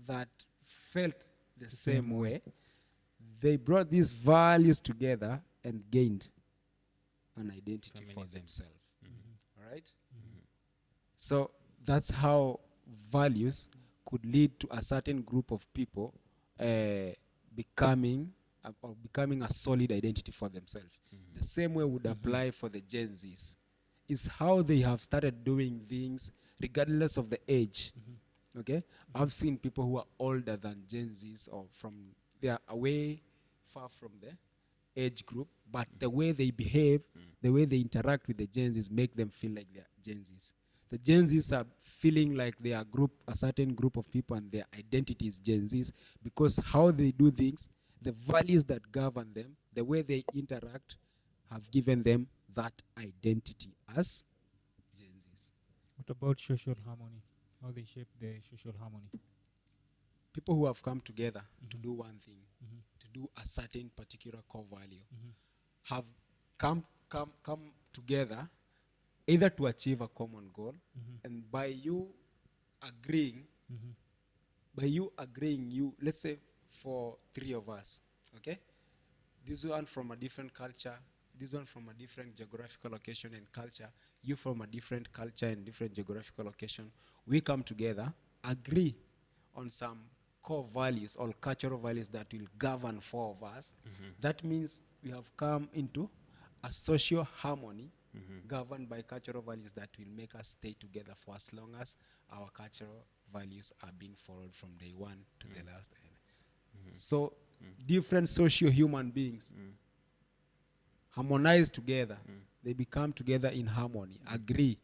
that felt the same way. They brought these values together and gained an identity for Feminism. themselves. All right? So that's how values could lead to a certain group of people becoming a solid identity for themselves. The same way would apply for the Gen Zs. Is how they have started doing things regardless of the age. Okay, I've seen people who are older than Gen Zs or they are away, far from the age group, but the way they behave, the way they interact with the Gen Zs make them feel like they're Gen Zs. The Gen Zs are feeling like they are a certain group of people and their identity is Gen Zs because how they do things, the values that govern them, the way they interact have given them that identity as Gen Zs. What about social harmony? How they shape the social harmony? People who have come together to do one thing, to do a certain particular core value, have come together either to achieve a common goal, and by you agreeing, let's say for 3 of us, okay, this one from a different culture, this one from a different geographical location and culture, you from a different culture and different geographical location, we come together, agree on some core values or cultural values that will govern 4 of us. That means we have come into a social harmony governed by cultural values that will make us stay together for as long as our cultural values are being followed from day one to the last end. So different socio-human beings harmonize together. They become together in harmony, agree.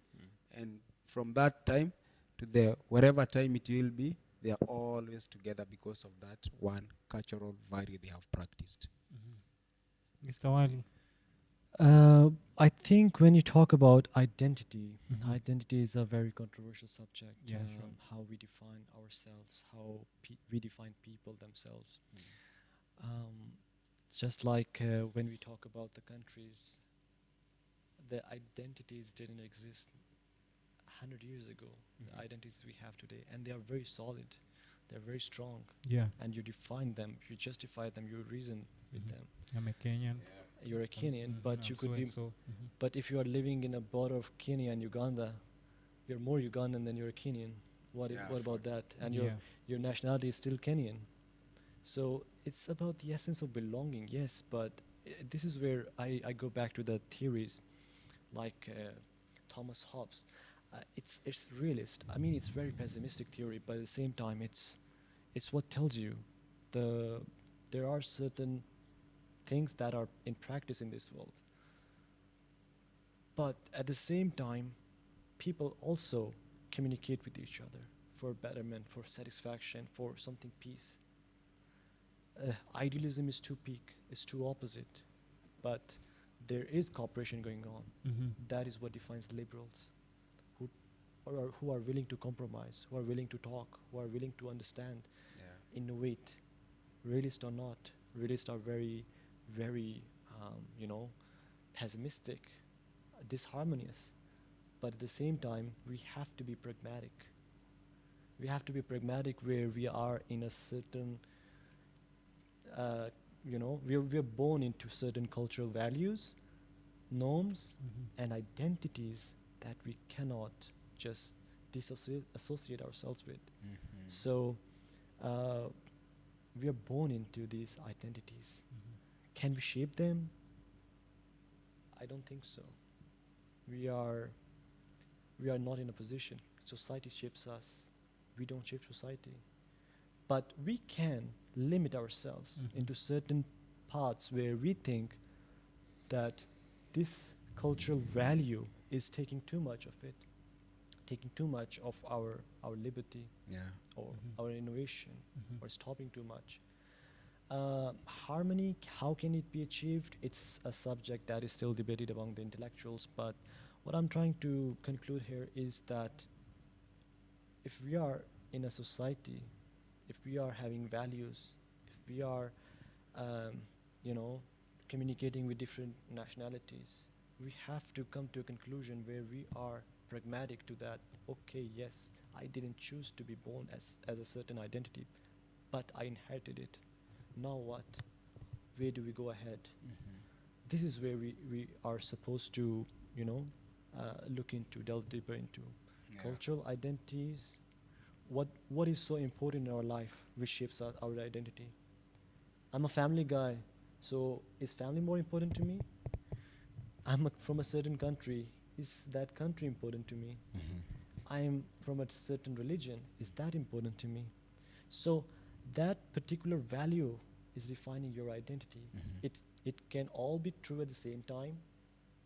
And from that time to the whatever time it will be, they are always together because of that one cultural value they have practiced. Mr. Wali. I think when you talk about identity, identity is a very controversial subject. Yeah, sure. How we define ourselves, how we define people themselves. Just like when we talk about the countries, the identities didn't exist 100 years ago. The identities we have today, and they are very solid. They're very strong. Yeah. And you define them, you justify them, you reason with them. I'm a Kenyan. You're a Kenyan, but you could be. So. But if you are living in a border of Kenya and Uganda, you're more Ugandan than you're a Kenyan. What about that? And your nationality is still Kenyan. So it's about the essence of belonging, yes. But this is where I go back to the theories, like Thomas Hobbes. It's realist. I mean, it's very pessimistic theory, but at the same time, it's what tells you there are certain things that are in practice in this world. But at the same time, people also communicate with each other for betterment, for satisfaction, for something peace. Idealism is too peak, it's too opposite. But there is cooperation going on. That is what defines liberals, who are willing to compromise, who are willing to talk, who are willing to understand, innovate. Realist or not, realists are very, very, pessimistic, disharmonious. But at the same time, we have to be pragmatic. We have to be pragmatic where we are in a certain, we're born into certain cultural values, norms, and identities that we cannot just associate ourselves with. So we are born into these identities. Can we shape them? I don't think so. We are not in a position. Society shapes us. We don't shape society. But we can limit ourselves into certain paths where we think that this cultural value is taking too much of it, taking too much of our liberty Yeah. or our innovation, or stopping too much. Harmony, how can it be achieved? It's a subject that is still debated among the intellectuals, but what I'm trying to conclude here is that if we are in a society, if we are having values, if we are, you know, communicating with different nationalities, we have to come to a conclusion where we are pragmatic to that. Okay, yes, I didn't choose to be born as a certain identity, but I inherited it. Now what? Where do we go ahead? This is where we are supposed to, you know, look into, delve deeper into. Yeah. Cultural identities, what is so important in our life, which shapes our identity. I'm a family guy, so is family more important to me? From a certain country, is that country important to me? I'm from a certain religion, is that important to me? So that particular value is defining your identity. It can all be true at the same time,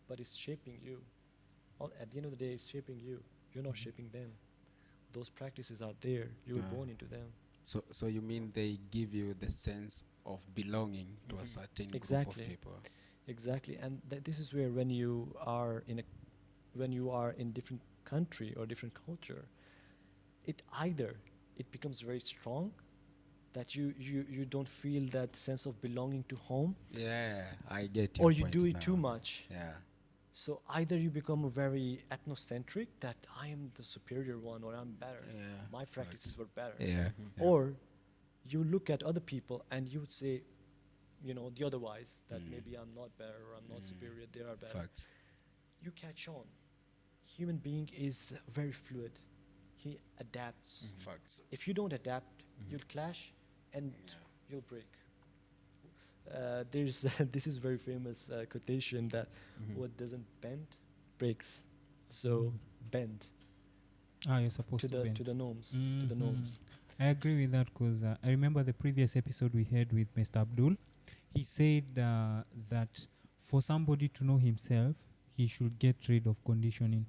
but it's shaping you. At the end of the day, it's shaping you. You're not shaping them. Those practices are there. You were born into them. So you mean they give you the sense of belonging to a certain Exactly. group of people? Exactly, and this is where when you are in different country or different culture, it becomes very strong, that you don't feel that sense of belonging to home, Yeah, I get your or you point do it now. too much. Yeah. So either you become very ethnocentric, that I am the superior one, or I'm better, Yeah, my practices facts. were better. Yeah. yeah. Or you look at other people and you would say, you know, the otherwise, that maybe I'm not better or I'm not superior, they are better. Facts. You catch on. Human being is very fluid. He adapts. Facts. If you don't adapt, you'll clash and you'll break. There's this is very famous quotation that what doesn't bend breaks. So bend You're supposed to to the bend. to the norms, to the norms. I agree with that because I remember the previous episode we had with Mr. Abdul. He said that for somebody to know himself, he should get rid of conditioning.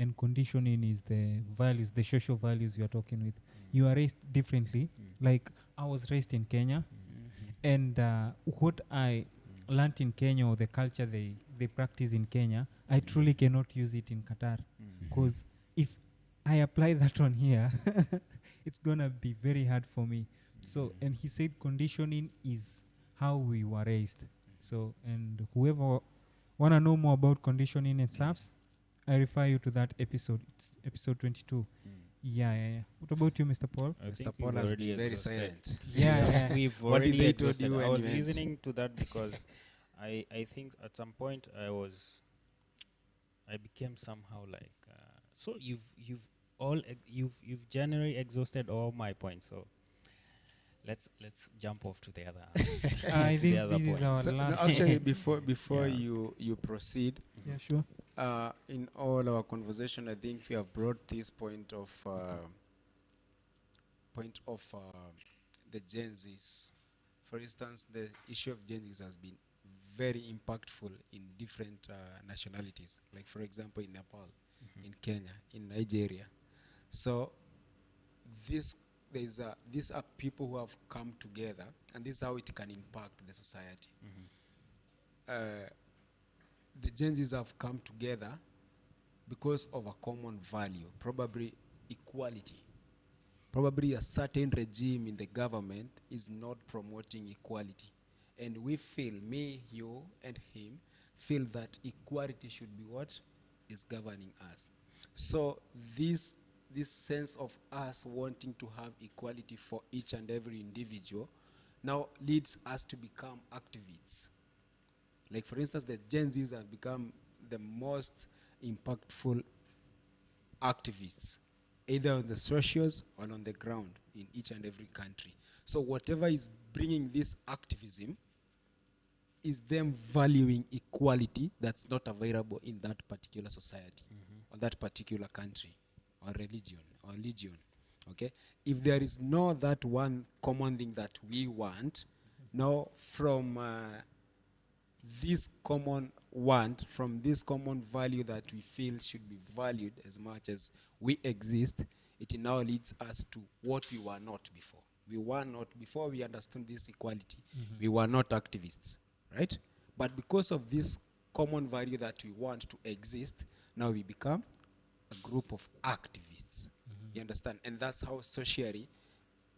And conditioning is the values, the social values you are talking with. You are raised differently. Like I was raised in Kenya, and what I learned in Kenya, or the culture they practice in Kenya, I truly cannot use it in Qatar. Because if I apply that on here, it's gonna be very hard for me. So, and he said conditioning is how we were raised. So, and whoever wanna know more about conditioning and stuffs, I refer you to that episode. It's episode 22. Yeah. What about you, Mr. Paul? I Mr. think Paul we've has already been very exhausted. silent. Yeah. We've What did already they told exhausted. you I when was you went? listening to that because I think at some point I became somehow like so you've generally exhausted all my points, so let's jump off to the other I to the think other this is our points. So, no, last. actually, before Yeah. you proceed, Yeah, sure. in all our conversation, I think we have brought this point of the Gen Zs. For instance, the issue of Gen Zs has been very impactful in different nationalities. Like, for example, in Nepal, in Kenya, in Nigeria. So these are people who have come together, and this is how it can impact the society. The Gen Zs have come together because of a common value, probably equality. Probably a certain regime in the government is not promoting equality. And we feel, me, you, and him, feel that equality should be what is governing us. So this sense of us wanting to have equality for each and every individual now leads us to become activists. Like, for instance, the Gen Zs have become the most impactful activists, either on the socials or on the ground in each and every country. So whatever is bringing this activism is them valuing equality that's not available in that particular society or that particular country or religion or legion Okay, if there is no that one common thing that we want, now from this common want, from this common value that we feel should be valued as much as we exist, it now leads us to what we were not before. We were not, before we understood this equality, we were not activists, right? But because of this common value that we want to exist, now we become a group of activists. You understand? And that's how socially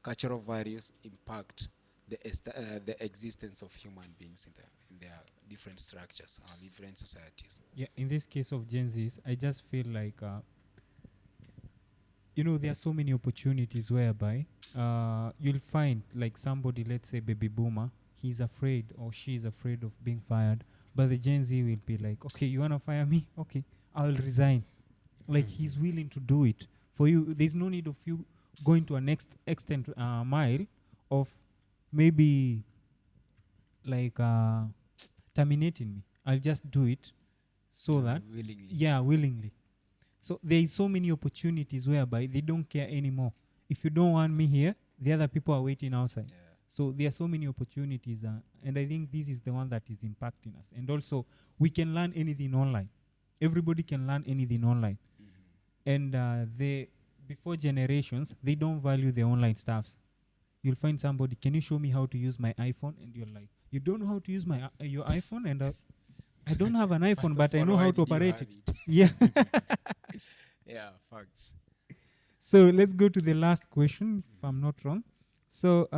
cultural values impact the existence of human beings in their different structures, different societies. Yeah, in this case of Gen Zs, I just feel like, there are so many opportunities whereby you'll find like somebody, let's say baby boomer, he's afraid or she's afraid of being fired, but the Gen Z will be like, okay, you want to fire me? Okay, I'll resign. Like he's willing to do it for you. There's no need of you going to a next extent mile of maybe like terminating me. I'll just do it so that Willingly. willingly. So there is so many opportunities whereby they don't care anymore. If you don't want me here, the other people are waiting outside. Yeah. So there are so many opportunities, and I think this is the one that is impacting us. And also, we can learn anything online. Everybody can learn anything online. And before generations, they don't value the online stuffs. You'll find somebody, can you show me how to use my iPhone? And you're like, you don't know how to use my your iPhone? And I don't have an First iPhone, of but I all, know why how did to you operate have it. Yeah. Yeah, facts. So let's go to the last question, if I'm not wrong. So,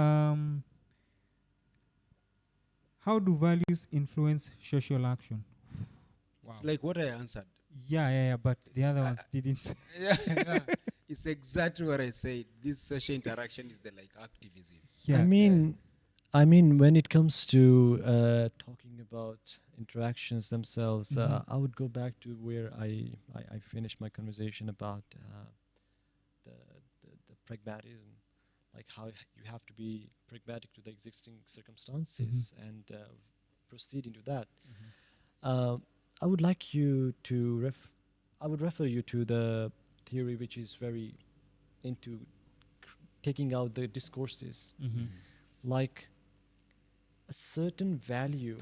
how do values influence social action? It's like what I answered. Yeah, but the other ones didn't. Yeah. It's exactly what I said. This social interaction is the like activism. Yeah. I mean, when it comes to talking about interactions themselves, I would go back to where I finished my conversation about the pragmatism, like how you have to be pragmatic to the existing circumstances and proceed into that. I would like you to I would refer you to the theory which is very into taking out the discourses, like a certain value,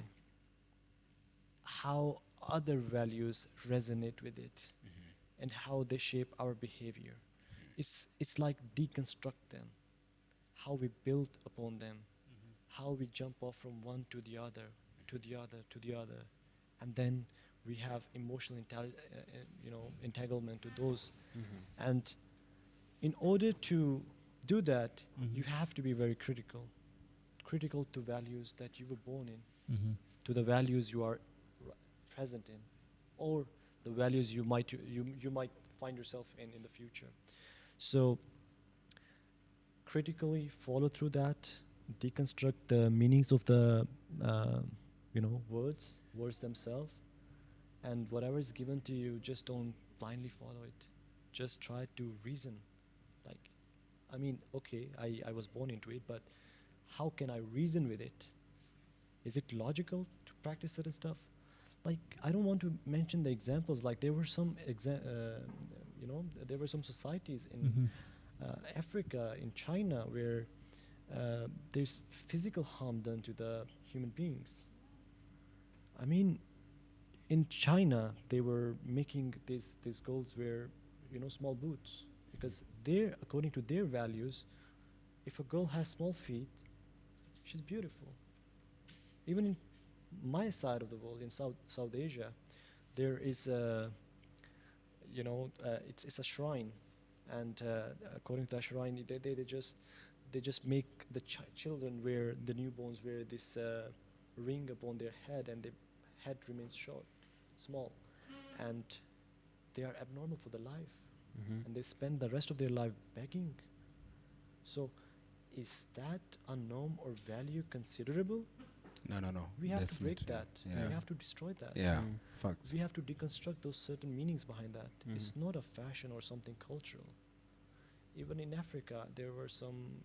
how other values resonate with it, and how they shape our behavior. It's like deconstruct them, how we build upon them, how we jump off from one to the other, to the other, to the other, and then we have emotional entanglement to those. And in order to do that, you have to be very critical to values that you were born in, to the values you are present in, or the values you might find yourself in the future. So critically follow through that, deconstruct the meanings of the words themselves, and whatever is given to you, just don't blindly follow it. Just try to reason. Like, I mean, okay, I was born into it, but how can I reason with it? Is it logical to practice certain stuff? Like, I don't want to mention the examples. Like, there were some there were some societies in Africa, in China, where there's physical harm done to the human beings. I mean, in China, they were making these girls wear, small boots, because according to their values, if a girl has small feet, she's beautiful. Even in my side of the world, in South Asia, there is it's a shrine, and according to that shrine, they just make the children wear, the newborns wear this ring upon their head, and their head remains small, and they are abnormal for the life, and they spend the rest of their life begging. So, is that a norm or value considerable? No. We have to break Definitely. that. Yeah. We have to destroy that. Yeah. Facts. We have to deconstruct those certain meanings behind that. It's not a fashion or something cultural. Even in Africa, there were some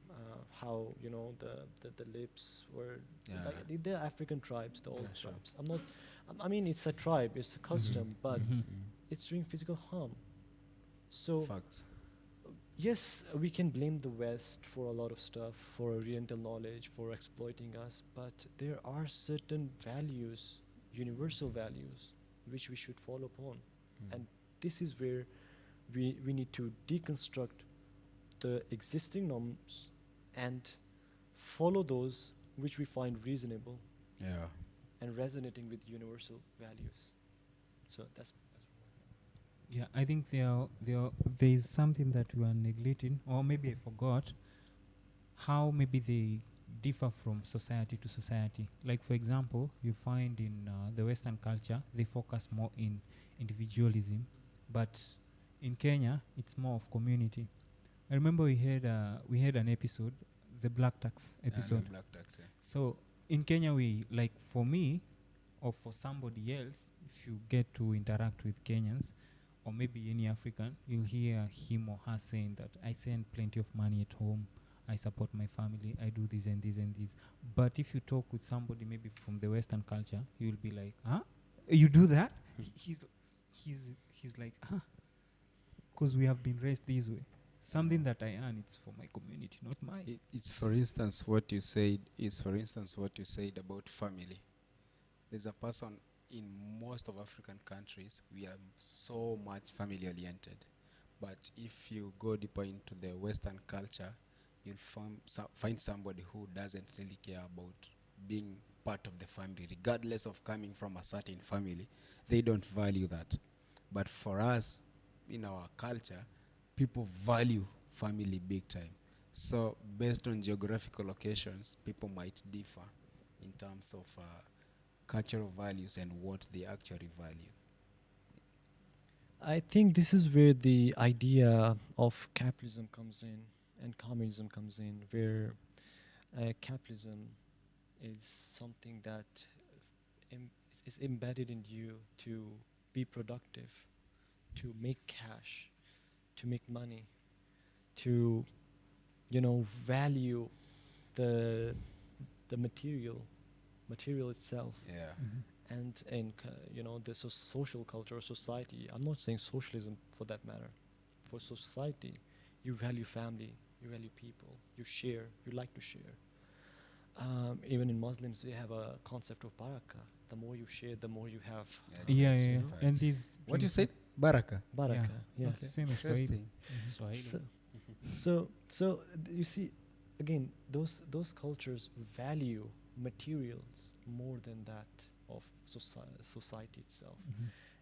how the lips were Yeah. like the African tribes, the old sure. tribes. I mean, it's a tribe, it's a custom, but it's doing physical harm. So Facts. Yes, we can blame the West for a lot of stuff, for Oriental knowledge, for exploiting us, but there are certain values, universal values, which we should follow upon. And this is where we need to deconstruct the existing norms and follow those which we find reasonable Yeah. and resonating with universal values. So that's Yeah, I think there is something that we are neglecting, or maybe I forgot how maybe they differ from society to society. Like for example, you find in the Western culture they focus more in individualism, but in Kenya it's more of community. I remember we had an episode, the Black Tax episode. The black tax. Yeah. So in Kenya, we like for me or for somebody else, if you get to interact with Kenyans or maybe any African, you'll hear him or her saying that I send plenty of money at home, I support my family, I do this and this and this. But if you talk with somebody maybe from the Western culture, he will be like, "Huh? You do that?" He's like, "Huh?" Because we have been raised this way. Something that I earn, it's for my community, not mine. It's for instance what you said is for instance what you said about family. There's a person in most of African countries, we are so much family oriented. But if you go deeper into the Western culture, you'll find somebody who doesn't really care about being part of the family, regardless of coming from a certain family. They don't value that. But for us, in our culture, people value family big time. So based on geographical locations, people might differ in terms of cultural values and what they actually value. I think this is where the idea of capitalism comes in and communism comes in, where capitalism is something that is embedded in you to be productive, to make cash, to make money, to value the material itself. Yeah. And in the social culture or society, I'm not saying socialism for that matter, for society, you value family, you value people, you share, you like to share. Even in Muslims we have a concept of barakah. The more you share, the more you have. Yeah, exactly. yeah. Facts. And these What you brings said? Baraka. Barakah, Yeah. yes. Same as Swahili. Interesting. Swahili. You see, again, those cultures value materials more than that of society itself.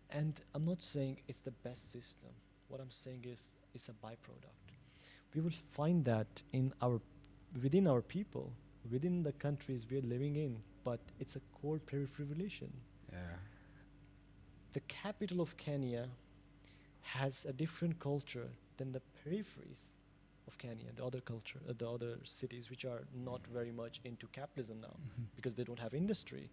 And I'm not saying it's the best system. What I'm saying is it's a byproduct. We will find that within our people, within the countries we're living in, but it's a core periphery relation. Yeah. The capital of Kenya has a different culture than the peripheries of Kenya, the other culture, the other cities which are not very much into capitalism now, because they don't have industry,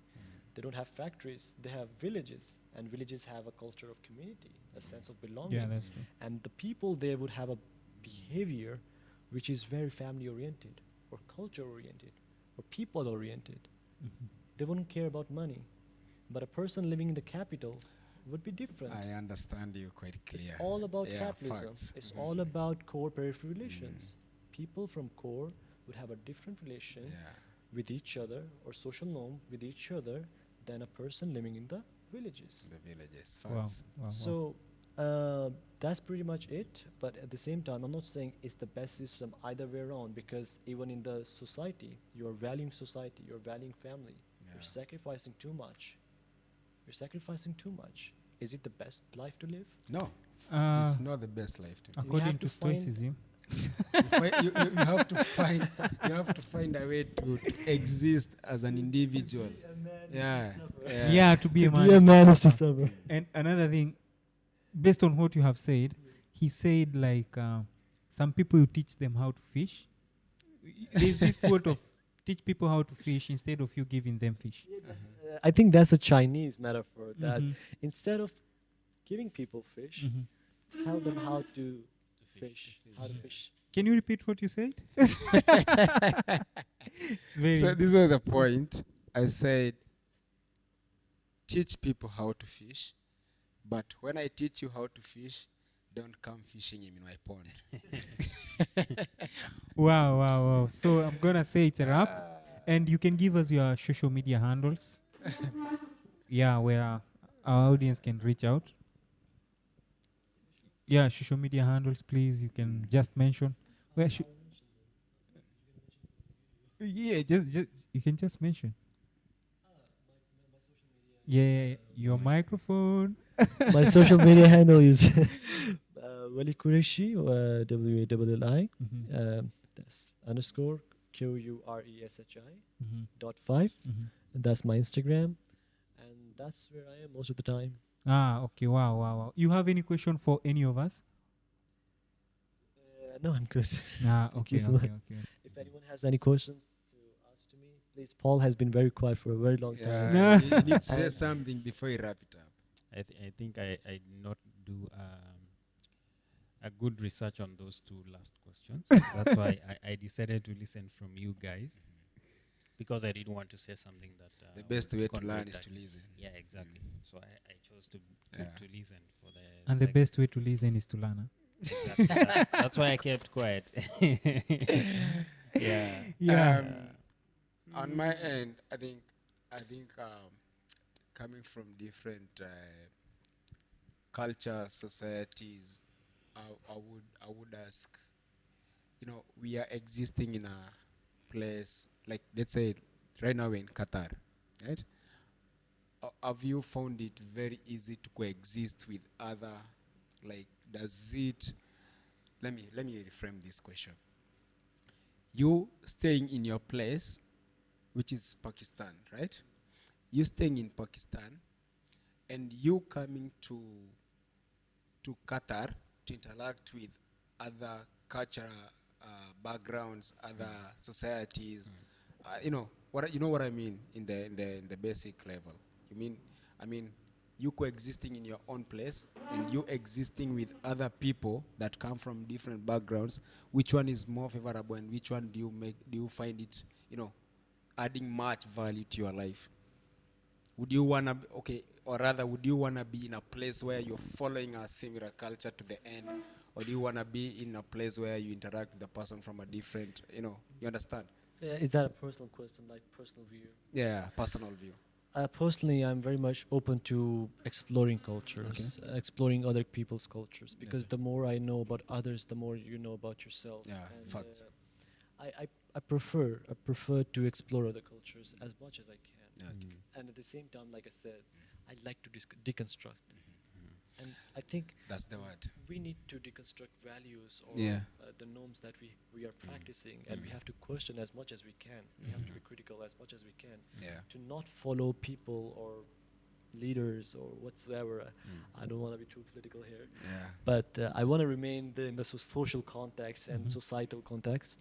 they don't have factories, they have villages, and villages have a culture of community, a sense of belonging. Yeah, that's true. And the people there would have a behavior which is very family oriented or culture oriented or people oriented. They wouldn't care about money. But a person living in the capital would be different. I understand you quite clear. It's all about Yeah, capitalism. facts. It's all about core periphery relations. People from core would have a different relation Yeah. with each other or social norm with each other than a person living in the villages. The villages. Wow. Facts. Wow. So that's pretty much it. But at the same time, I'm not saying it's the best system either way around, because even in the society, you're valuing society, you're valuing family, you're Yeah. sacrificing too much. You're sacrificing too much. Is it the best life to live? No, Uh, it's not the best life to live. according have to to find- Stoicism, You have to find a way to exist as an individual. Yeah. yeah, to be a man. Be a is to man is to suffer. suffer. And another thing, based on what you have said, he said like some people you teach them how to fish. There's this quote of teach people how to fish instead of you giving them fish. I think that's a Chinese metaphor that Mhm. instead of giving people fish, Mhm. tell them how to fish, how to fish. Can you repeat what you said? It's very So this was the point. I said, teach people how to fish, but when I teach you how to fish, don't come fishing in my pond. Wow. So I'm gonna say it's a wrap, and you can give us your social media handles. Yeah, where our audience can reach out. Yeah, social media handles, please. You can just mention. Where should? Yeah, just you can just mention. Yeah, your microphone. My social media handle is Wali Qureshi, WALLI. Mhm, That's underscore QURESHI mhm, .5. mhm. And that's my Instagram, and that's where I am most of the time. Ah, okay. Wow. You have any question for any of us? No, I'm good. Ah, Thank you okay, so much. okay. If anyone has any question to ask to me, please. Paul has been very quiet for a very long time. Yeah, you need to say something before you wrap it up. I think I did not do a good research on those two last questions. That's why I decided to listen from you guys, because I didn't want to say something that The best would way to convey learn is that. to listen. Yeah, exactly. So I chose to Yeah. listen for the And the sec- best way to listen is to learn. Huh? Exactly. That's why I kept quiet. Yeah. Yeah. On my end, I think coming from different cultures, societies, I would ask, we are existing in a place like, let's say right now we're in Qatar, right? Have you found it very easy to coexist with other, like, does it, let me reframe this question. You staying in your place, which is Pakistan, right? You staying in Pakistan and you coming to Qatar to interact with other cultural backgrounds, other societies. You know what I mean in the basic level. I mean, you coexisting in your own place and you existing with other people that come from different backgrounds. Which one is more favorable, and which one do you find it, adding much value to your life? Would you wanna or rather, would you wanna be in a place where you're following a similar culture to the end, or do you wanna be in a place where you interact with the person from a different, you understand? Is that a personal question, like personal view? Yeah, personal view. Personally, I'm very much open to exploring cultures, exploring other people's cultures, because the more I know about others, the more you know about yourself. Yeah, And, facts. I prefer to explore other cultures as much as I can. Okay. And at the same time, like I said, I like to deconstruct. And I think That's the word. we need to deconstruct values or Yeah. the norms that we are practicing, and we have to question as much as we can. We have to be critical as much as we can, Yeah. to not follow people or leaders or whatsoever. I don't want to be too political here, Yeah. but I want to remain in the social context and societal context.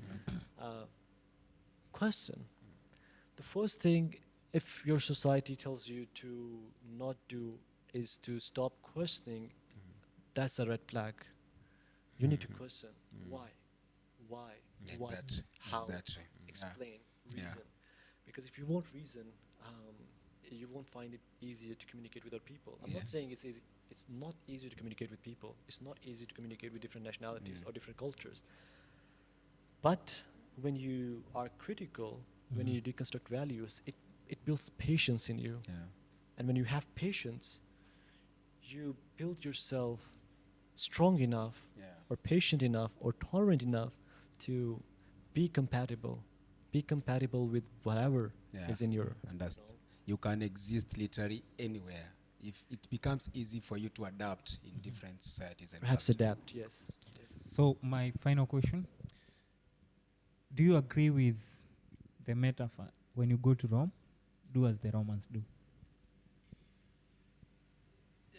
Question. The first thing, if your society tells you to not do, is to stop questioning, that's a red flag. You need to question. Why? Exactly. How? Exactly. Explain. Yeah. Reason. Because if you won't reason, you won't find it easier to communicate with other people. I'm Yeah. not saying it's easy. It's not easy to communicate with people. It's not easy to communicate with different nationalities or different cultures. But when you are critical, when you deconstruct values, it builds patience in you. Yeah. And when you have patience, you build yourself strong enough Yeah. or patient enough or tolerant enough to be compatible with whatever Yeah. is in your. And that's, you can exist literally anywhere if it becomes easy for you to adapt in different societies and Perhaps cultures. adapt, yes. So my final question: do you agree with the metaphor? When you go to Rome, do as the Romans do.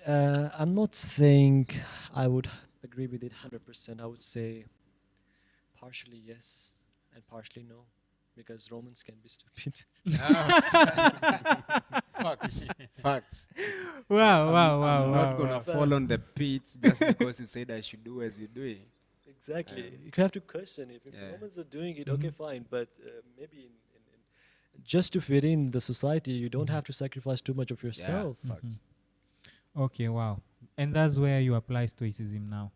I'm not saying I would agree with it 100%. I would say partially yes and partially no, because Romans can be stupid. Facts. Facts. Wow, I'm not gonna fall on the pits just because you said I should do as you're doing. Exactly. You have to question it. If Yeah. Romans are doing it, okay, fine. But maybe just to fit in the society, you don't have to sacrifice too much of yourself. Yeah, facts. Okay, wow. And that's where you apply stoicism now.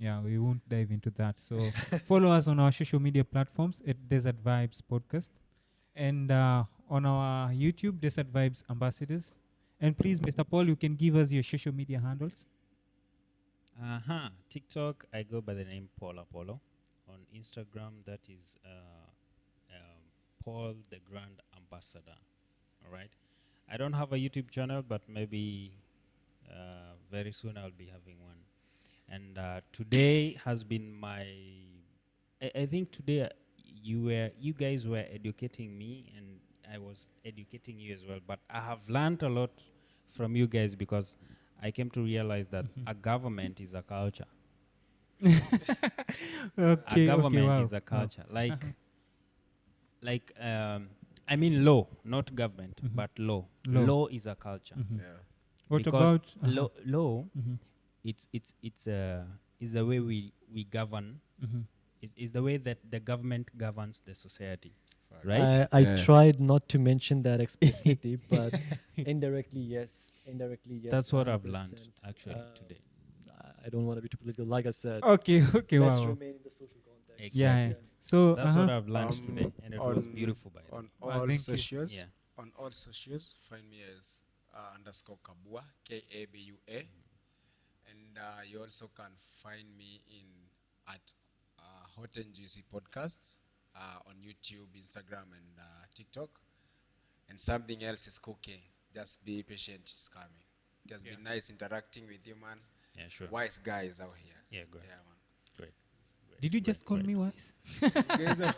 Yeah, we won't dive into that. So follow us on our social media platforms at Desert Vibes Podcast, and on our YouTube, Desert Vibes Ambassadors. And please, Mr. Paul, you can give us your social media handles. TikTok, I go by the name Paul Apollo. On Instagram, that is Paul the Grand Ambassador. All right. I don't have a YouTube channel, but maybe very soon I'll be having one. And today has been my. I think today you guys were educating me, and I was educating you as well. But I have learned a lot from you guys because I came to realize that a government is a culture. Okay, A government wow. is a culture. I mean law, not government, but law. Law. Law is a culture. Yeah. What Because about law? Mhm. It's is the way we govern. Mhm. Is the way that the government governs the society, Facts. right? I Yeah. tried not to mention that explicitly, but indirectly, yes. Indirectly, yes. That's what I've learned 100%. actually today. I don't want to be too political. Like I said, Okay, okay, let's wow. remain in the social context. Exactly. Yeah, yeah. So That's what I've learned Um, today, and it was beautiful by the way. On Wow, all thank you. socials, Yeah. on all socials, find me as underscore Kabua, Kabua, and you also can find me at Hot and Juicy Podcasts on YouTube, Instagram, and TikTok. And something else is cooking. Just be patient; it's coming. It has been nice interacting with you, man. Yeah, sure. Wise guys out here. Yeah, go ahead. Yeah, man. Great. did you just call great. me wise? You guys are